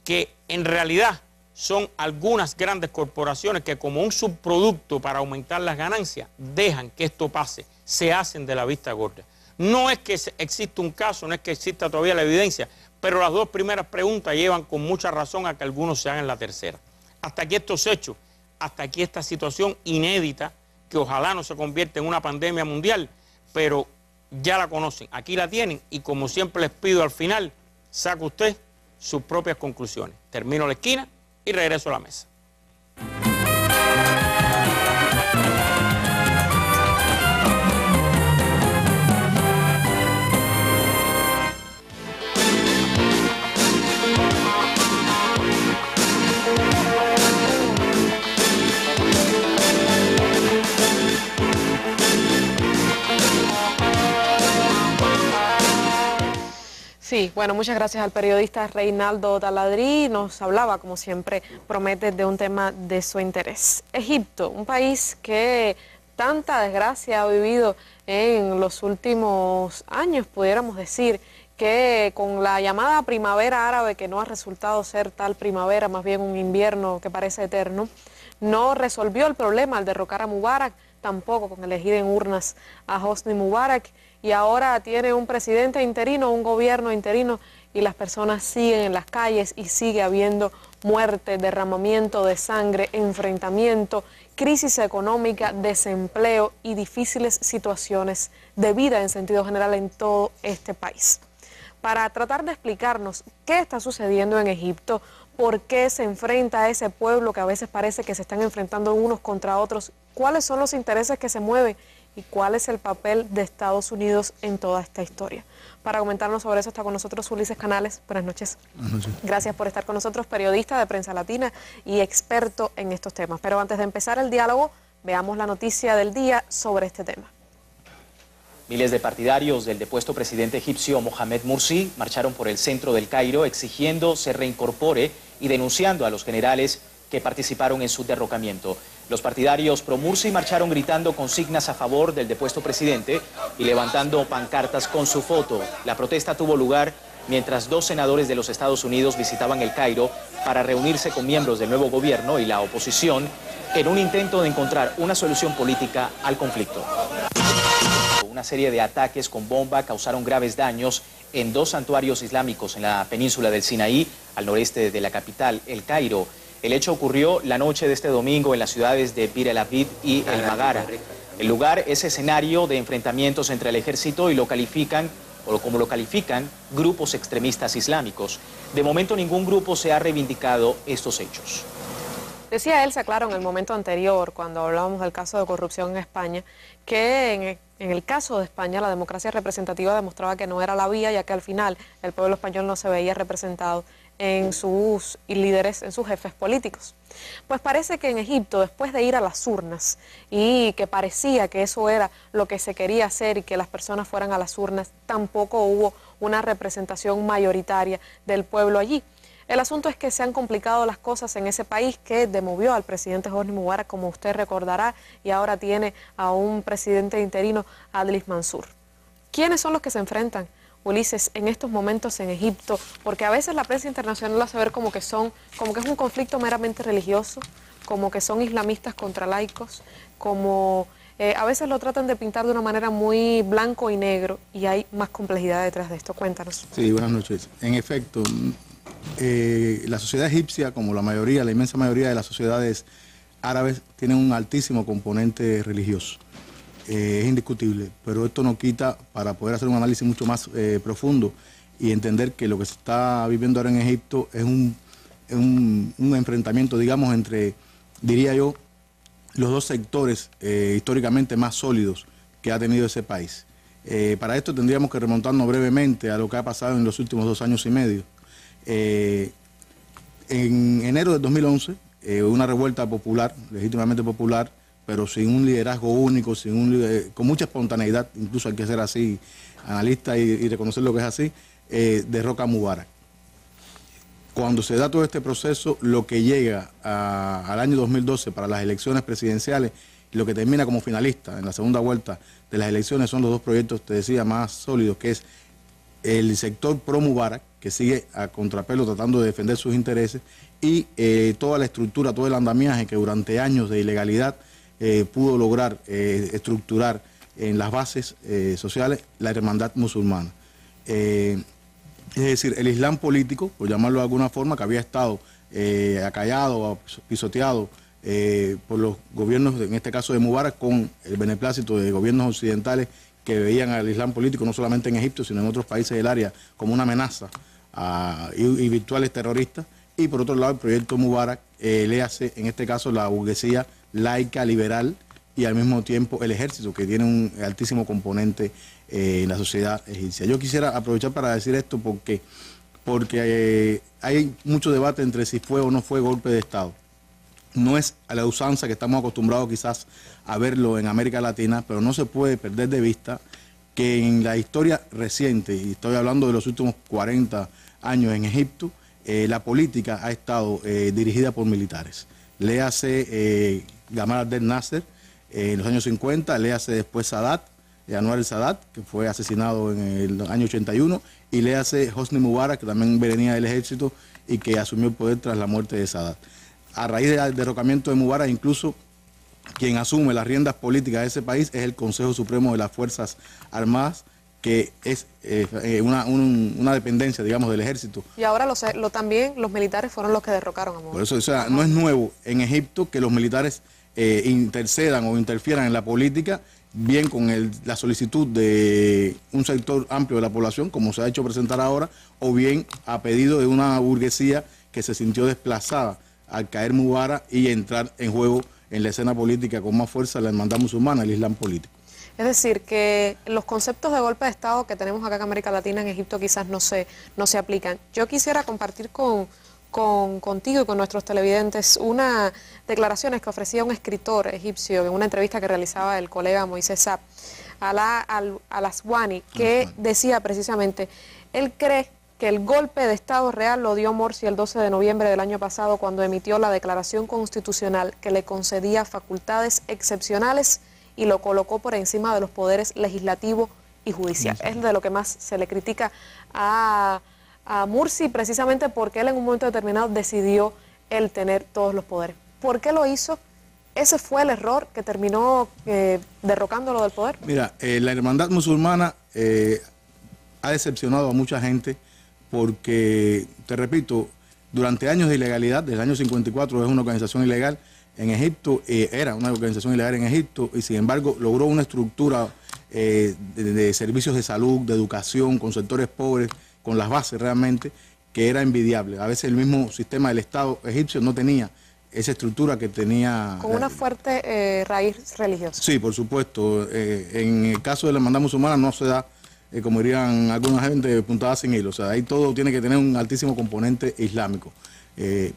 Speaker 8: que en realidad son algunas grandes corporaciones que como un subproducto para aumentar las ganancias dejan que esto pase, se hacen de la vista gorda. No es que exista un caso, no es que exista todavía la evidencia, pero las 2 primeras preguntas llevan con mucha razón a que algunos se hagan la tercera. Hasta aquí estos hechos, hasta aquí esta situación inédita, que ojalá no se convierta en una pandemia mundial, pero ya la conocen, aquí la tienen y como siempre les pido al final, saca usted sus propias conclusiones. Termino la esquina y regreso a la mesa.
Speaker 1: Sí, bueno, muchas gracias al periodista Reinaldo Taladrí. Nos hablaba, como siempre, promete de un tema de su interés. Egipto, un país que tanta desgracia ha vivido en los últimos años, pudiéramos decir, que con la llamada primavera árabe, que no ha resultado ser tal primavera, más bien un invierno que parece eterno, no resolvió el problema al derrocar a Mubarak, tampoco con elegir en urnas a Hosni Mubarak, y ahora tiene un presidente interino, un gobierno interino, y las personas siguen en las calles y sigue habiendo muerte, derramamiento de sangre, enfrentamiento, crisis económica, desempleo y difíciles situaciones de vida en sentido general en todo este país. Para tratar de explicarnos qué está sucediendo en Egipto, por qué se enfrenta a ese pueblo que a veces parece que se están enfrentando unos contra otros, cuáles son los intereses que se mueven y cuál es el papel de Estados Unidos en toda esta historia. Para comentarnos sobre eso está con nosotros Ulises Canales. Buenas noches.
Speaker 9: Buenas noches.
Speaker 1: Gracias por estar con nosotros, periodista de Prensa Latina y experto en estos temas. Pero antes de empezar el diálogo, veamos la noticia del día sobre este tema.
Speaker 5: Miles de partidarios del depuesto presidente egipcio Mohamed Morsi marcharon por el centro del Cairo exigiendo se reincorpore y denunciando a los generales que participaron en su derrocamiento. Los partidarios pro-Morsi marcharon gritando consignas a favor del depuesto presidente y levantando pancartas con su foto. La protesta tuvo lugar mientras 2 senadores de los Estados Unidos visitaban el Cairo para reunirse con miembros del nuevo gobierno y la oposición en un intento de encontrar una solución política al conflicto. Una serie de ataques con bomba causaron graves daños en 2 santuarios islámicos en la península del Sinaí, al noreste de la capital, El Cairo. El hecho ocurrió la noche de este domingo en las ciudades de Bir el Abid y El Magara. El lugar es escenario de enfrentamientos entre el ejército y como lo califican, grupos extremistas islámicos. De momento ningún grupo se ha reivindicado estos hechos.
Speaker 1: Decía Elsa, claro, en el momento anterior, cuando hablábamos del caso de corrupción en España, que en el caso de España la democracia representativa demostraba que no era la vía, ya que al final el pueblo español no se veía representado en sus líderes, en sus jefes políticos. Pues parece que en Egipto, después de ir a las urnas y que parecía que eso era lo que se quería hacer y que las personas fueran a las urnas, tampoco hubo una representación mayoritaria del pueblo allí. El asunto es que se han complicado las cosas en ese país que demovió al presidente Hosni Mubarak, como usted recordará, y ahora tiene a un presidente interino, Adlis Mansur. ¿Quiénes son los que se enfrentan? Ulises, en estos momentos en Egipto? Porque a veces la prensa internacional lo hace ver como que es un conflicto meramente religioso, como que son islamistas contra laicos, como a veces lo tratan de pintar de una manera muy blanco y negro, y hay más complejidad detrás de esto. Cuéntanos.
Speaker 9: Sí, buenas noches. En efecto, la sociedad egipcia, como la inmensa mayoría de las sociedades árabes, tiene un altísimo componente religioso. Es indiscutible, pero esto no quita para poder hacer un análisis mucho más profundo y entender que lo que se está viviendo ahora en Egipto es un enfrentamiento, digamos, entre, diría yo, los dos sectores históricamente más sólidos que ha tenido ese país. Para esto tendríamos que remontarnos brevemente a lo que ha pasado en los últimos 2 años y medio. En enero de 2011, una revuelta popular, legítimamente popular, pero sin un liderazgo único, con mucha espontaneidad, incluso hay que ser así, analista y reconocer lo que es así, derroca a Mubarak. Cuando se da todo este proceso, lo que llega al año 2012 para las elecciones presidenciales, lo que termina como finalista en la segunda vuelta de las elecciones son los dos proyectos, te decía, más sólidos, que es el sector pro Mubarak, que sigue a contrapelo tratando de defender sus intereses, y toda la estructura, todo el andamiaje que durante años de ilegalidad pudo lograr estructurar en las bases sociales la hermandad musulmana. Es decir, el Islam político, por llamarlo de alguna forma, que había estado acallado, pisoteado por los gobiernos, en este caso de Mubarak, con el beneplácito de gobiernos occidentales que veían al Islam político no solamente en Egipto, sino en otros países del área como una amenaza y virtuales terroristas. Y por otro lado, el proyecto Mubarak le hace, en este caso, la burguesía laica, liberal, y al mismo tiempo el ejército, que tiene un altísimo componente en la sociedad egipcia. Yo quisiera aprovechar para decir esto porque hay mucho debate entre si fue o no fue golpe de Estado. No es a la usanza que estamos acostumbrados quizás a verlo en América Latina, pero no se puede perder de vista que en la historia reciente, y estoy hablando de los últimos 40 años en Egipto, la política ha estado dirigida por militares. Léase Gamal Abdel Nasser en los años 50, léase después Sadat, Anwar el-Sadat, que fue asesinado en el año 81, y léase Hosni Mubarak, que también venía del ejército y que asumió el poder tras la muerte de Sadat. A raíz del derrocamiento de Mubarak, incluso quien asume las riendas políticas de ese país es el Consejo Supremo de las Fuerzas Armadas, que es una dependencia, digamos, del ejército.
Speaker 1: Y ahora también los militares fueron los que derrocaron a Mubarak.
Speaker 9: Por eso, o sea, no es nuevo en Egipto que los militares intercedan o interfieran en la política, bien con la solicitud de un sector amplio de la población, como se ha hecho presentar ahora, o bien a pedido de una burguesía que se sintió desplazada al caer Mubarak y entrar en juego en la escena política con más fuerza la hermandad musulmana, el Islam político.
Speaker 1: Es decir, que los conceptos de golpe de Estado que tenemos acá en América Latina, en Egipto, quizás no se aplican. Yo quisiera compartir contigo y con nuestros televidentes unas declaraciones que ofrecía un escritor egipcio en una entrevista que realizaba el colega Moisés Saab al-Aswani, que decía precisamente, él cree que el golpe de Estado real lo dio Morsi el 12 de noviembre del año pasado, cuando emitió la declaración constitucional que le concedía facultades excepcionales y lo colocó por encima de los poderes legislativo y judicial. Es de lo que más se le critica a Morsi, precisamente porque él en un momento determinado decidió él tener todos los poderes. ¿Por qué lo hizo? ¿Ese fue el error que terminó derrocándolo del poder? Mira,
Speaker 9: la hermandad musulmana ha decepcionado a mucha gente porque, te repito, durante años de ilegalidad, desde el año 54 es una organización ilegal en Egipto, era una organización ilegal en Egipto, y sin embargo logró una estructura de servicios de salud, de educación, con sectores pobres, con las bases realmente, que era envidiable. A veces el mismo sistema del Estado egipcio no tenía esa estructura que tenía...
Speaker 1: Con una fuerte raíz religiosa.
Speaker 9: Sí, por supuesto. En el caso de la hermandad musulmana no se da, como dirían alguna gente, puntada sin hilo. O sea, ahí todo tiene que tener un altísimo componente islámico,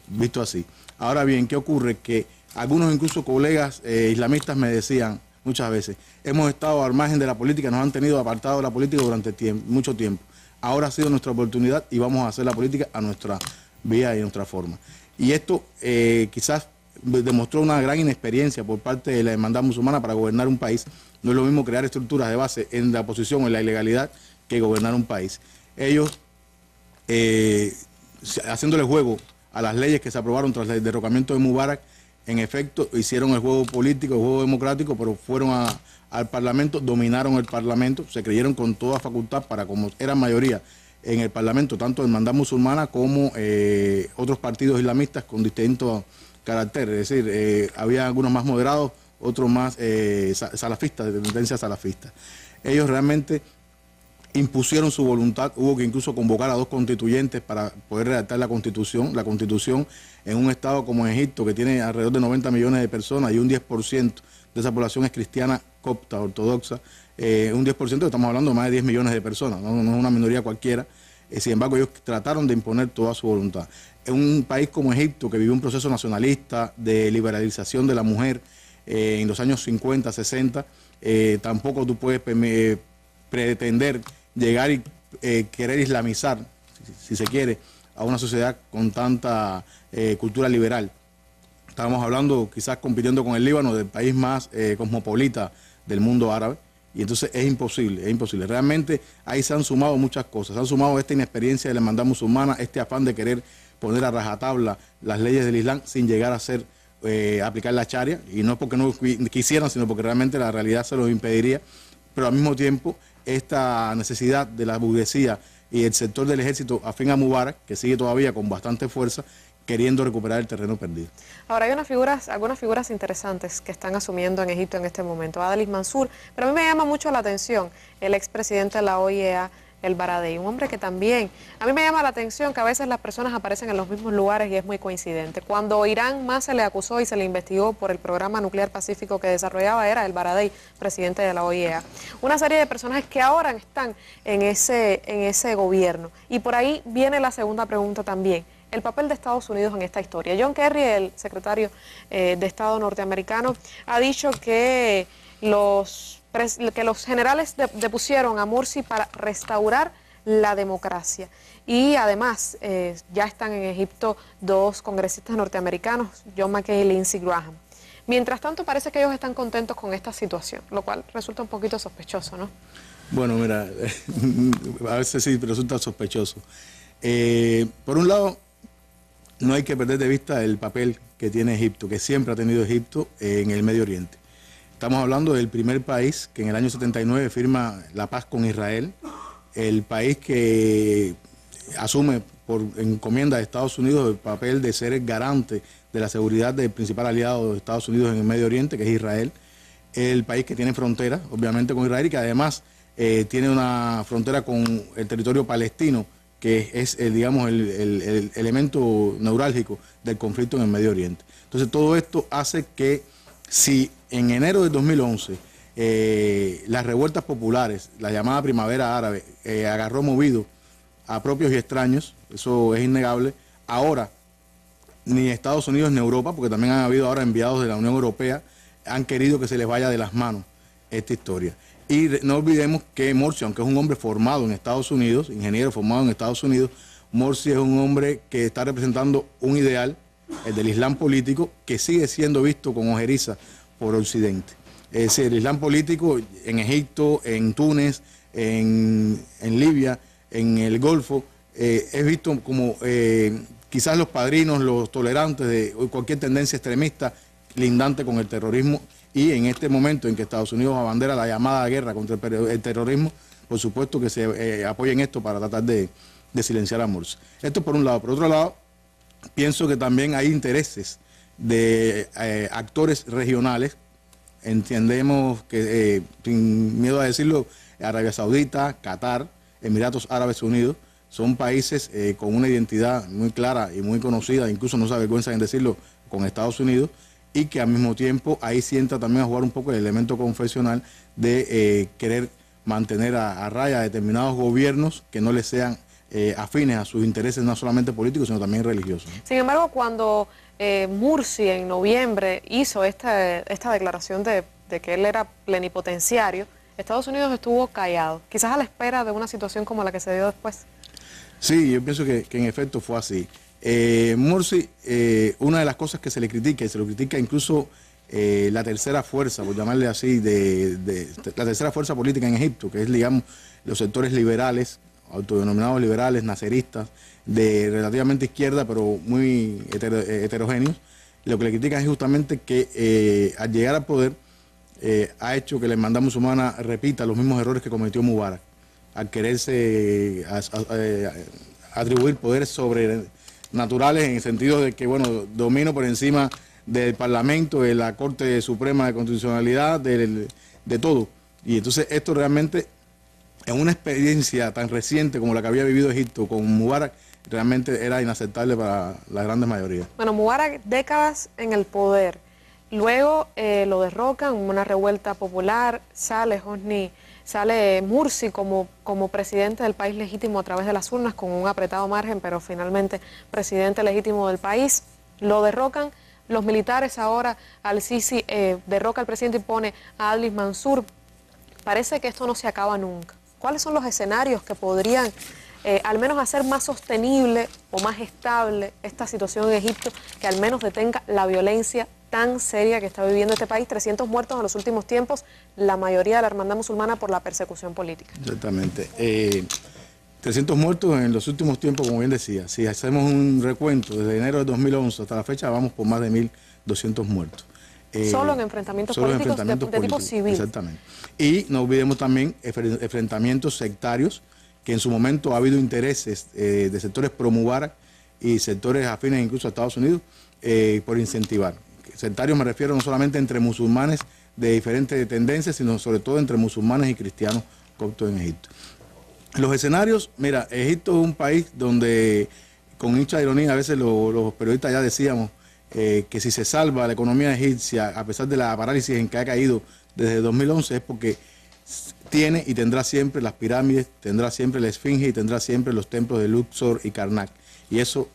Speaker 9: visto así. Ahora bien, ¿qué ocurre? Que algunos incluso colegas islamistas me decían muchas veces, hemos estado al margen de la política, nos han tenido apartado de la política durante mucho tiempo. Ahora ha sido nuestra oportunidad y vamos a hacer la política a nuestra vía y a nuestra forma. Y esto quizás demostró una gran inexperiencia por parte de la hermandad musulmana para gobernar un país. No es lo mismo crear estructuras de base en la oposición o en la ilegalidad que gobernar un país. Ellos, haciéndole juego a las leyes que se aprobaron tras el derrocamiento de Mubarak, en efecto hicieron el juego político, el juego democrático, pero fueron al Parlamento, dominaron el Parlamento, se creyeron con toda facultad para, como eran mayoría en el Parlamento, tanto de hermandad musulmana como otros partidos islamistas con distintos caracteres, es decir, había algunos más moderados, otros más salafistas, de tendencia salafista. Ellos realmente impusieron su voluntad, hubo que incluso convocar a 2 constituyentes para poder redactar la Constitución en un estado como Egipto, que tiene alrededor de 90 millones de personas y un 10% de esa población es cristiana copta, ortodoxa, un 10%, estamos hablando de más de 10 millones de personas, no es una minoría cualquiera. Sin embargo, ellos trataron de imponer toda su voluntad. En un país como Egipto, que vivió un proceso nacionalista de liberalización de la mujer en los años 50, 60, tampoco tú puedes pretender llegar y querer islamizar, si se quiere, a una sociedad con tanta cultura liberal. Estábamos hablando, quizás compitiendo con el Líbano, del país más cosmopolita del mundo árabe, y entonces es imposible, es imposible. Realmente ahí se han sumado muchas cosas, se han sumado esta inexperiencia de la hermandad musulmana, este afán de querer poner a rajatabla las leyes del Islam sin llegar a ser, aplicar la Sharia, y no porque no quisieran, sino porque realmente la realidad se los impediría, pero al mismo tiempo esta necesidad de la burguesía y el sector del ejército afín a Mubarak, que sigue todavía con bastante fuerza, queriendo recuperar el terreno perdido.
Speaker 1: Ahora hay algunas figuras interesantes que están asumiendo en Egipto en este momento. Adlis Mansur, pero a mí me llama mucho la atención el expresidente de la OEA, el Baradei, un hombre que también, a mí me llama la atención que a veces las personas aparecen en los mismos lugares y es muy coincidente. Cuando Irán más se le acusó y se le investigó por el programa nuclear pacífico que desarrollaba, era el Baradei, presidente de la OEA. Una serie de personajes que ahora están en ese gobierno. Y por ahí viene la segunda pregunta también. El papel de Estados Unidos en esta historia. John Kerry, el secretario de Estado norteamericano, ha dicho que los generales depusieron a Morsi para restaurar la democracia. Y además ya están en Egipto 2 congresistas norteamericanos, John McCain y Lindsey Graham. Mientras tanto, parece que ellos están contentos con esta situación, lo cual resulta un poquito sospechoso, ¿no?
Speaker 9: Bueno, mira, a veces sí resulta sospechoso. Por un lado, no hay que perder de vista el papel que tiene Egipto, que siempre ha tenido Egipto en el Medio Oriente. Estamos hablando del primer país que en el año 79 firma la paz con Israel, el país que asume por encomienda de Estados Unidos el papel de ser el garante de la seguridad del principal aliado de Estados Unidos en el Medio Oriente, que es Israel, el país que tiene frontera, obviamente, con Israel y que además tiene una frontera con el territorio palestino, que es digamos, el elemento neurálgico del conflicto en el Medio Oriente. Entonces todo esto hace que si en enero de 2011 las revueltas populares, la llamada primavera árabe, agarró movido a propios y extraños, eso es innegable, ahora ni Estados Unidos ni Europa, porque también han habido ahora enviados de la Unión Europea, han querido que se les vaya de las manos esta historia. Y no olvidemos que Morsi, aunque es un hombre formado en Estados Unidos, ingeniero formado en Estados Unidos, Morsi es un hombre que está representando un ideal, el del Islam político, que sigue siendo visto con ojeriza por Occidente. Es decir, el Islam político en Egipto, en Túnez, en Libia, en el Golfo, es visto como quizás los padrinos, los tolerantes de cualquier tendencia extremista lindante con el terrorismo. Y en este momento en que Estados Unidos abandera la llamada guerra contra el terrorismo, por supuesto que se apoya en esto para tratar de silenciar a Morsi. Esto por un lado. Por otro lado, pienso que también hay intereses de actores regionales. Entendemos que, sin miedo a decirlo, Arabia Saudita, Qatar, Emiratos Árabes Unidos, son países con una identidad muy clara y muy conocida, incluso no se avergüenzan en decirlo, con Estados Unidos, y que al mismo tiempo ahí sienta también a jugar un poco el elemento confesional de querer mantener a raya determinados gobiernos que no les sean afines a sus intereses no solamente políticos, sino también religiosos.
Speaker 1: Sin embargo, cuando Morsi en noviembre hizo esta declaración de que él era plenipotenciario, Estados Unidos estuvo callado, quizás a la espera de una situación como la que se dio después.
Speaker 9: Sí, yo pienso que en efecto fue así. Morsi, una de las cosas que se le critica, y se lo critica incluso la tercera fuerza, por llamarle así, la tercera fuerza política en Egipto, que es, digamos, los sectores liberales, autodenominados liberales, naceristas, de relativamente izquierda, pero muy heterogéneos. Lo que le critican es justamente que al llegar al poder ha hecho que la hermandad musulmana repita los mismos errores que cometió Mubarak, al quererse atribuir poderes sobrenaturales en el sentido de que, bueno, domino por encima del Parlamento, de la Corte Suprema de Constitucionalidad, de todo. Y entonces esto realmente, en una experiencia tan reciente como la que había vivido Egipto con Mubarak, realmente era inaceptable para la gran mayoría.
Speaker 1: Bueno, Mubarak, décadas en el poder. Luego lo derrocan, una revuelta popular, sale Mursi como presidente del país legítimo a través de las urnas, con un apretado margen, pero finalmente presidente legítimo del país. Lo derrocan. Los militares ahora, al-Sisi derroca al presidente y pone a Adlis Mansur. Parece que esto no se acaba nunca. ¿Cuáles son los escenarios que podrían al menos hacer más sostenible o más estable esta situación en Egipto, que al menos detenga la violencia tan seria que está viviendo este país? 300 muertos en los últimos tiempos, la mayoría de la hermandad musulmana por la persecución política.
Speaker 9: Exactamente. 300 muertos en los últimos tiempos, como bien decía. Si hacemos un recuento desde enero de 2011 hasta la fecha, vamos por más de 1.200 muertos.
Speaker 1: Solo en enfrentamientos políticos de tipo civil.
Speaker 9: Exactamente. Y no olvidemos también enfrentamientos sectarios, que en su momento ha habido intereses de sectores pro-Mubarak y sectores afines incluso a Estados Unidos por incentivar. Sectarios me refiero no solamente entre musulmanes de diferentes tendencias, sino sobre todo entre musulmanes y cristianos coptos en Egipto. Los escenarios, mira, Egipto es un país donde, con mucha ironía, a veces los periodistas ya decíamos que si se salva la economía egipcia, a pesar de la parálisis en que ha caído desde 2011, es porque tiene y tendrá siempre las pirámides, tendrá siempre la esfinge y tendrá siempre los templos de Luxor y Karnak. Y eso,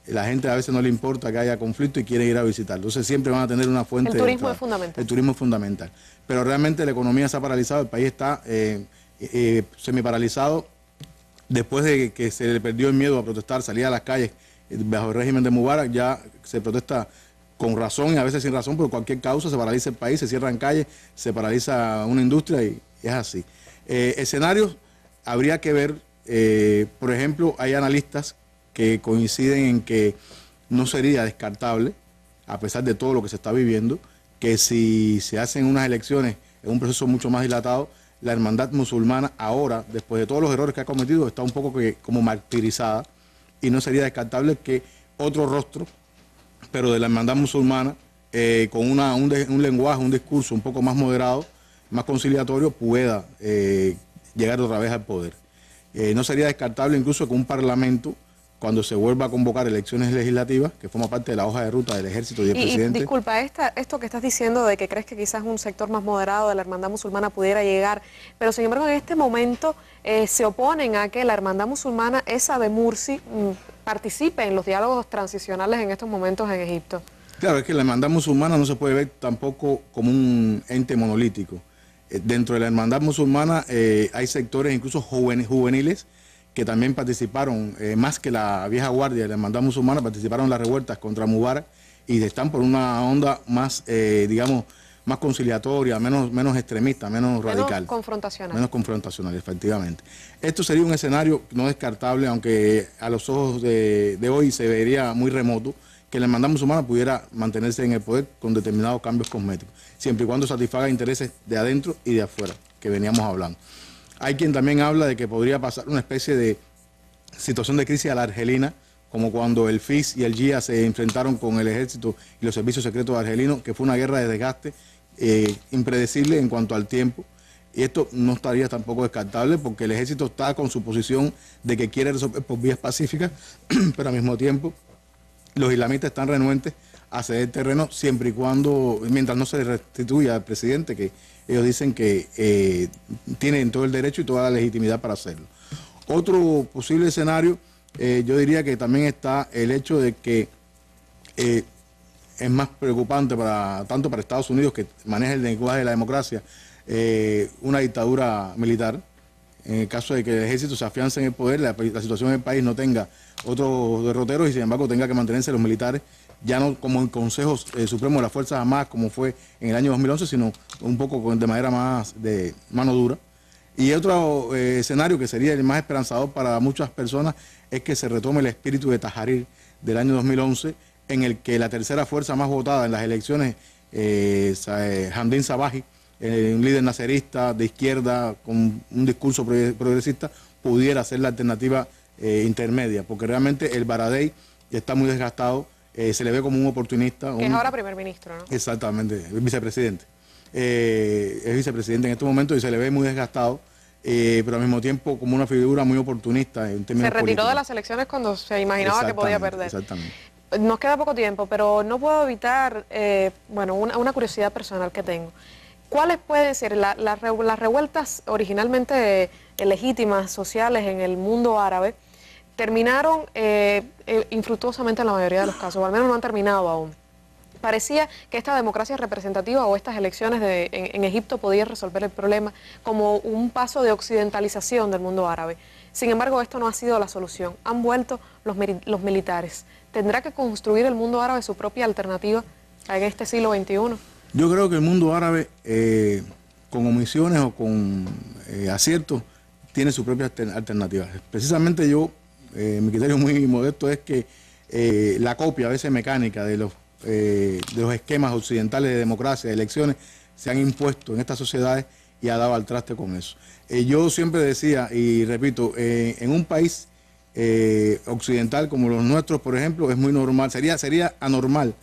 Speaker 9: la gente a veces no le importa que haya conflicto y quiere ir a visitarlo. Entonces siempre van a tener una fuente de...
Speaker 1: El turismo es fundamental.
Speaker 9: El turismo es fundamental. Pero realmente la economía se ha paralizado, el país está semiparalizado después de que se le perdió el miedo a protestar, salir a las calles bajo el régimen de Mubarak. Ya se protesta con razón y a veces sin razón, por cualquier causa se paraliza el país, se cierran calles, se paraliza una industria y es así. Escenarios, habría que ver, por ejemplo, hay analistas que coinciden en que no sería descartable, a pesar de todo lo que se está viviendo, que si se hacen unas elecciones en un proceso mucho más dilatado, la hermandad musulmana ahora, después de todos los errores que ha cometido, está un poco como martirizada, y no sería descartable que otro rostro, pero de la hermandad musulmana, con un lenguaje, un discurso un poco más moderado, más conciliatorio, pueda llegar otra vez al poder. No sería descartable incluso que un parlamento, cuando se vuelva a convocar elecciones legislativas, que forma parte de la hoja de ruta del ejército y del presidente.
Speaker 1: Disculpa, esto que estás diciendo de que crees que quizás un sector más moderado de la hermandad musulmana pudiera llegar, pero sin embargo en este momento se oponen a que la hermandad musulmana, esa de Mursi, participe en los diálogos transicionales en estos momentos en Egipto.
Speaker 9: Claro, es que la hermandad musulmana no se puede ver tampoco como un ente monolítico. Dentro de la hermandad musulmana hay sectores incluso juveniles que también participaron, más que la vieja guardia de la hermandad musulmana, participaron en las revueltas contra Mubarak y están por una onda más, digamos, más conciliatoria, menos extremista, menos radical.
Speaker 1: Menos confrontacional.
Speaker 9: Menos confrontacional, efectivamente. Esto sería un escenario no descartable, aunque a los ojos de hoy se vería muy remoto, que la hermandad musulmana pudiera mantenerse en el poder con determinados cambios cosméticos, siempre y cuando satisfaga intereses de adentro y de afuera, que veníamos hablando. Hay quien también habla de que podría pasar una especie de situación de crisis a la argelina, como cuando el FIS y el GIA se enfrentaron con el ejército y los servicios secretos argelinos, que fue una guerra de desgaste impredecible en cuanto al tiempo. Y esto no estaría tampoco descartable porque el ejército está con su posición de que quiere resolver por vías pacíficas, pero al mismo tiempo los islamistas están renuentes a ceder terreno siempre y cuando, mientras no se restituya al presidente, que ellos dicen que tienen todo el derecho y toda la legitimidad para hacerlo. Otro posible escenario, yo diría que también está el hecho de que es más preocupante tanto para Estados Unidos, que maneja el lenguaje de la democracia, una dictadura militar. En el caso de que el ejército se afiance en el poder, la situación en el país no tenga otros derroteros y sin embargo tenga que mantenerse los militares ya no como el Consejo Supremo de las Fuerzas Armadas como fue en el año 2011, sino un poco de manera más de mano dura. Y otro escenario que sería el más esperanzador para muchas personas es que se retome el espíritu de Tajarir del año 2011, en el que la tercera fuerza más votada en las elecciones, Hamdin Sabahi, un líder nacerista de izquierda con un discurso progresista, pudiera ser la alternativa intermedia, porque realmente el Baradei está muy desgastado, se le ve como un oportunista.
Speaker 1: Que es ahora primer ministro, ¿no?
Speaker 9: Exactamente, vicepresidente. Es vicepresidente en estos momentos y se le ve muy desgastado, pero al mismo tiempo como una figura muy oportunista en términos
Speaker 1: políticos. Se retiró de las elecciones cuando se imaginaba que podía perder.
Speaker 9: Exactamente.
Speaker 1: Nos queda poco tiempo, pero no puedo evitar una curiosidad personal que tengo. ¿Cuáles pueden ser las revueltas originalmente legítimas, sociales en el mundo árabe? Terminaron infructuosamente en la mayoría de los casos, o al menos no han terminado aún. Parecía que esta democracia representativa o estas elecciones en Egipto podían resolver el problema como un paso de occidentalización del mundo árabe. Sin embargo, esto no ha sido la solución. Han vuelto los militares. ¿Tendrá que construir el mundo árabe su propia alternativa en este siglo XXI?
Speaker 9: Yo creo que el mundo árabe, con omisiones o con aciertos, tiene su propia alternativa. Precisamente mi criterio muy modesto es que la copia a veces mecánica de los esquemas occidentales de democracia, de elecciones, se han impuesto en estas sociedades y ha dado al traste con eso. Yo siempre decía, y repito, en un país occidental como los nuestros, por ejemplo, es muy normal, sería anormal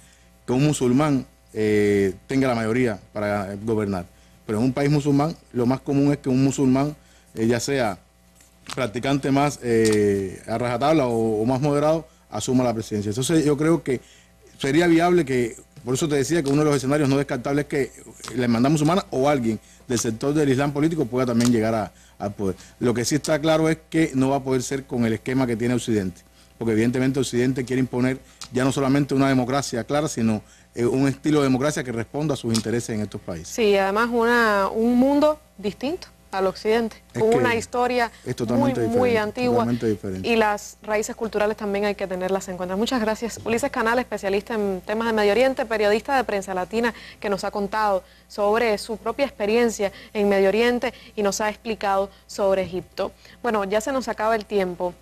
Speaker 9: que un musulmán tenga la mayoría para gobernar. Pero en un país musulmán, lo más común es que un musulmán, ya sea practicante más a rajatabla o más moderado, asuma la presidencia. Entonces yo creo que sería viable que, por eso te decía que uno de los escenarios no descartables es que la hermandad musulmana o alguien del sector del Islam político pueda también llegar al poder. Lo que sí está claro es que no va a poder ser con el esquema que tiene Occidente, porque evidentemente Occidente quiere imponer ya no solamente una democracia clara, sino un estilo de democracia que responda a sus intereses en estos países.
Speaker 1: Sí, además un mundo distinto al occidente, con una historia muy antigua y las raíces culturales también hay que tenerlas en cuenta. Muchas gracias. Ulises Canal, especialista en temas de Medio Oriente, periodista de Prensa Latina, que nos ha contado sobre su propia experiencia en Medio Oriente y nos ha explicado sobre Egipto. Bueno, ya se nos acaba el tiempo.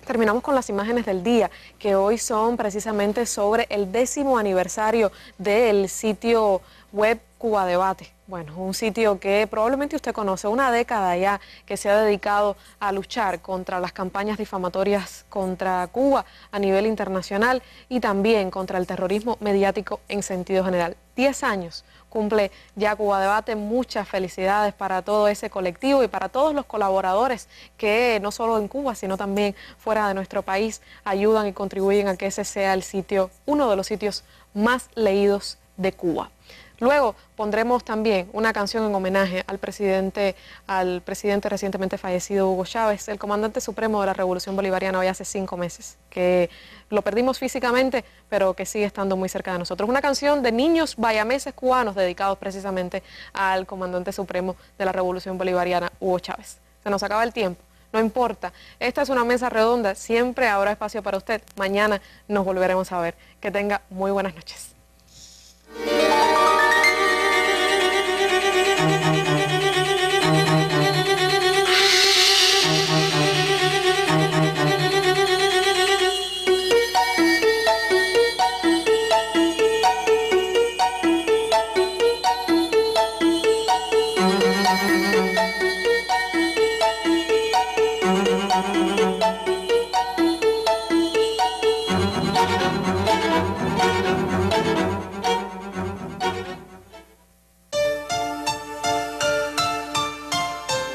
Speaker 1: Terminamos con las imágenes del día, que hoy son precisamente sobre el 10º aniversario del sitio web Cuba Debate. Bueno, un sitio que probablemente usted conoce, una década ya que se ha dedicado a luchar contra las campañas difamatorias contra Cuba a nivel internacional y también contra el terrorismo mediático en sentido general. 10 años cumple ya Cuba Debate. Muchas felicidades para todo ese colectivo y para todos los colaboradores que no solo en Cuba, sino también fuera de nuestro país ayudan y contribuyen a que ese sea el sitio, uno de los sitios más leídos de Cuba. Luego pondremos también una canción en homenaje al presidente recientemente fallecido Hugo Chávez, el comandante supremo de la Revolución Bolivariana, hoy hace 5 meses, que lo perdimos físicamente, pero que sigue estando muy cerca de nosotros. Una canción de niños bayameses cubanos dedicados precisamente al comandante supremo de la Revolución Bolivariana, Hugo Chávez. Se nos acaba el tiempo. No importa, esta es una mesa redonda, siempre habrá espacio para usted. Mañana nos volveremos a ver. Que tenga muy buenas noches.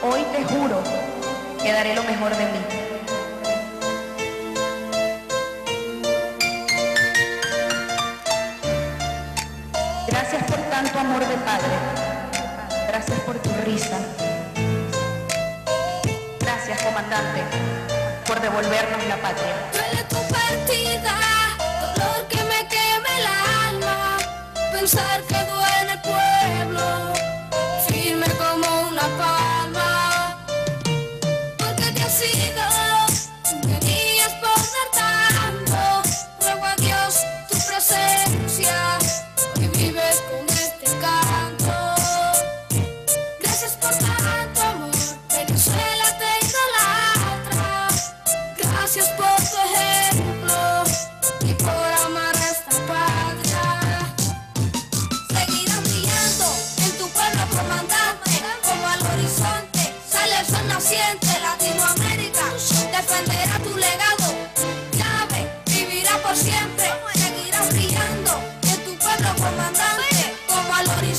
Speaker 10: Hoy te juro que daré lo mejor de mí. Gracias por tanto amor de padre. Gracias por tu risa. Gracias, comandante, por devolvernos la patria.
Speaker 11: Duele tu partida, dolor que me queme el alma. Pensar que duele el pueblo, firme como una palma. Porque te has ido, tenías por dar tanto. Ruego a Dios tu presencia.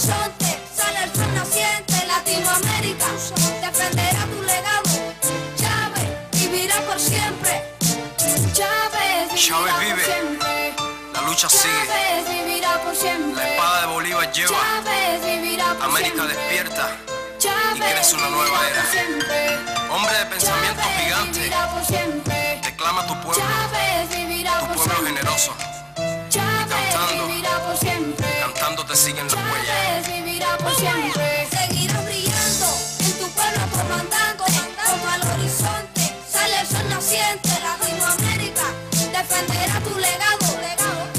Speaker 11: horizonte sale el sol naciente. Latinoamérica defenderá tu legado. Chávez vivirá por siempre. Chávez vivirá por siempre.
Speaker 12: La lucha sigue.
Speaker 11: Chávez vivirá por siempre.
Speaker 12: La espada de Bolívar lleva.
Speaker 11: Chávez vivirá por
Speaker 12: América
Speaker 11: siempre.
Speaker 12: despierta.
Speaker 11: Chávez
Speaker 12: Y crece una nueva
Speaker 11: vivirá
Speaker 12: era.
Speaker 11: por siempre.
Speaker 12: Hombre de pensamiento
Speaker 11: Chávez
Speaker 12: gigante.
Speaker 11: vivirá por siempre.
Speaker 12: Declama tu pueblo.
Speaker 11: Chávez vivirá
Speaker 12: Tu
Speaker 11: por
Speaker 12: pueblo
Speaker 11: siempre.
Speaker 12: generoso.
Speaker 11: Chávez vivirá por siempre.
Speaker 12: Cantando te siguen las huellas.
Speaker 11: Chávez vivirá por siempre. Seguirás brillando en tu pueblo comandante. Como al horizonte sale el sol naciente. Latinoamérica defenderá tu legado.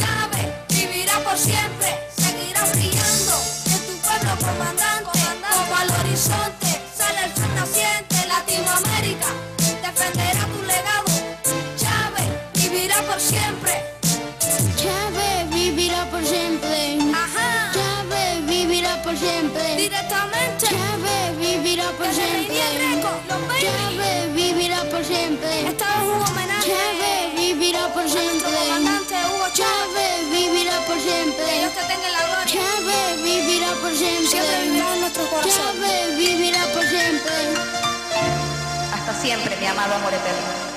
Speaker 11: Chávez vivirá por siempre. Seguirás brillando en tu pueblo comandante. Como al horizonte sale el sol naciente. Latinoamérica defenderá tu legado. Chávez vivirá por siempre.
Speaker 13: Chávez vivirá por siempre.
Speaker 11: Ajá.
Speaker 13: Chávez vivirá por siempre.
Speaker 11: Directamente.
Speaker 13: Chávez vivirá por siempre. Chávez vivirá por siempre.
Speaker 11: Esta es un homenaje.
Speaker 13: Chávez vivirá por siempre.
Speaker 11: Comandante Hugo Chávez.
Speaker 13: Chávez vivirá por siempre.
Speaker 11: Que Dios te tenga en la gloria.
Speaker 13: Chávez vivirá por siempre.
Speaker 11: Siempre vivirá en nuestro corazón.
Speaker 13: Chávez vivirá por siempre.
Speaker 10: Hasta siempre, mi amado amor eterno.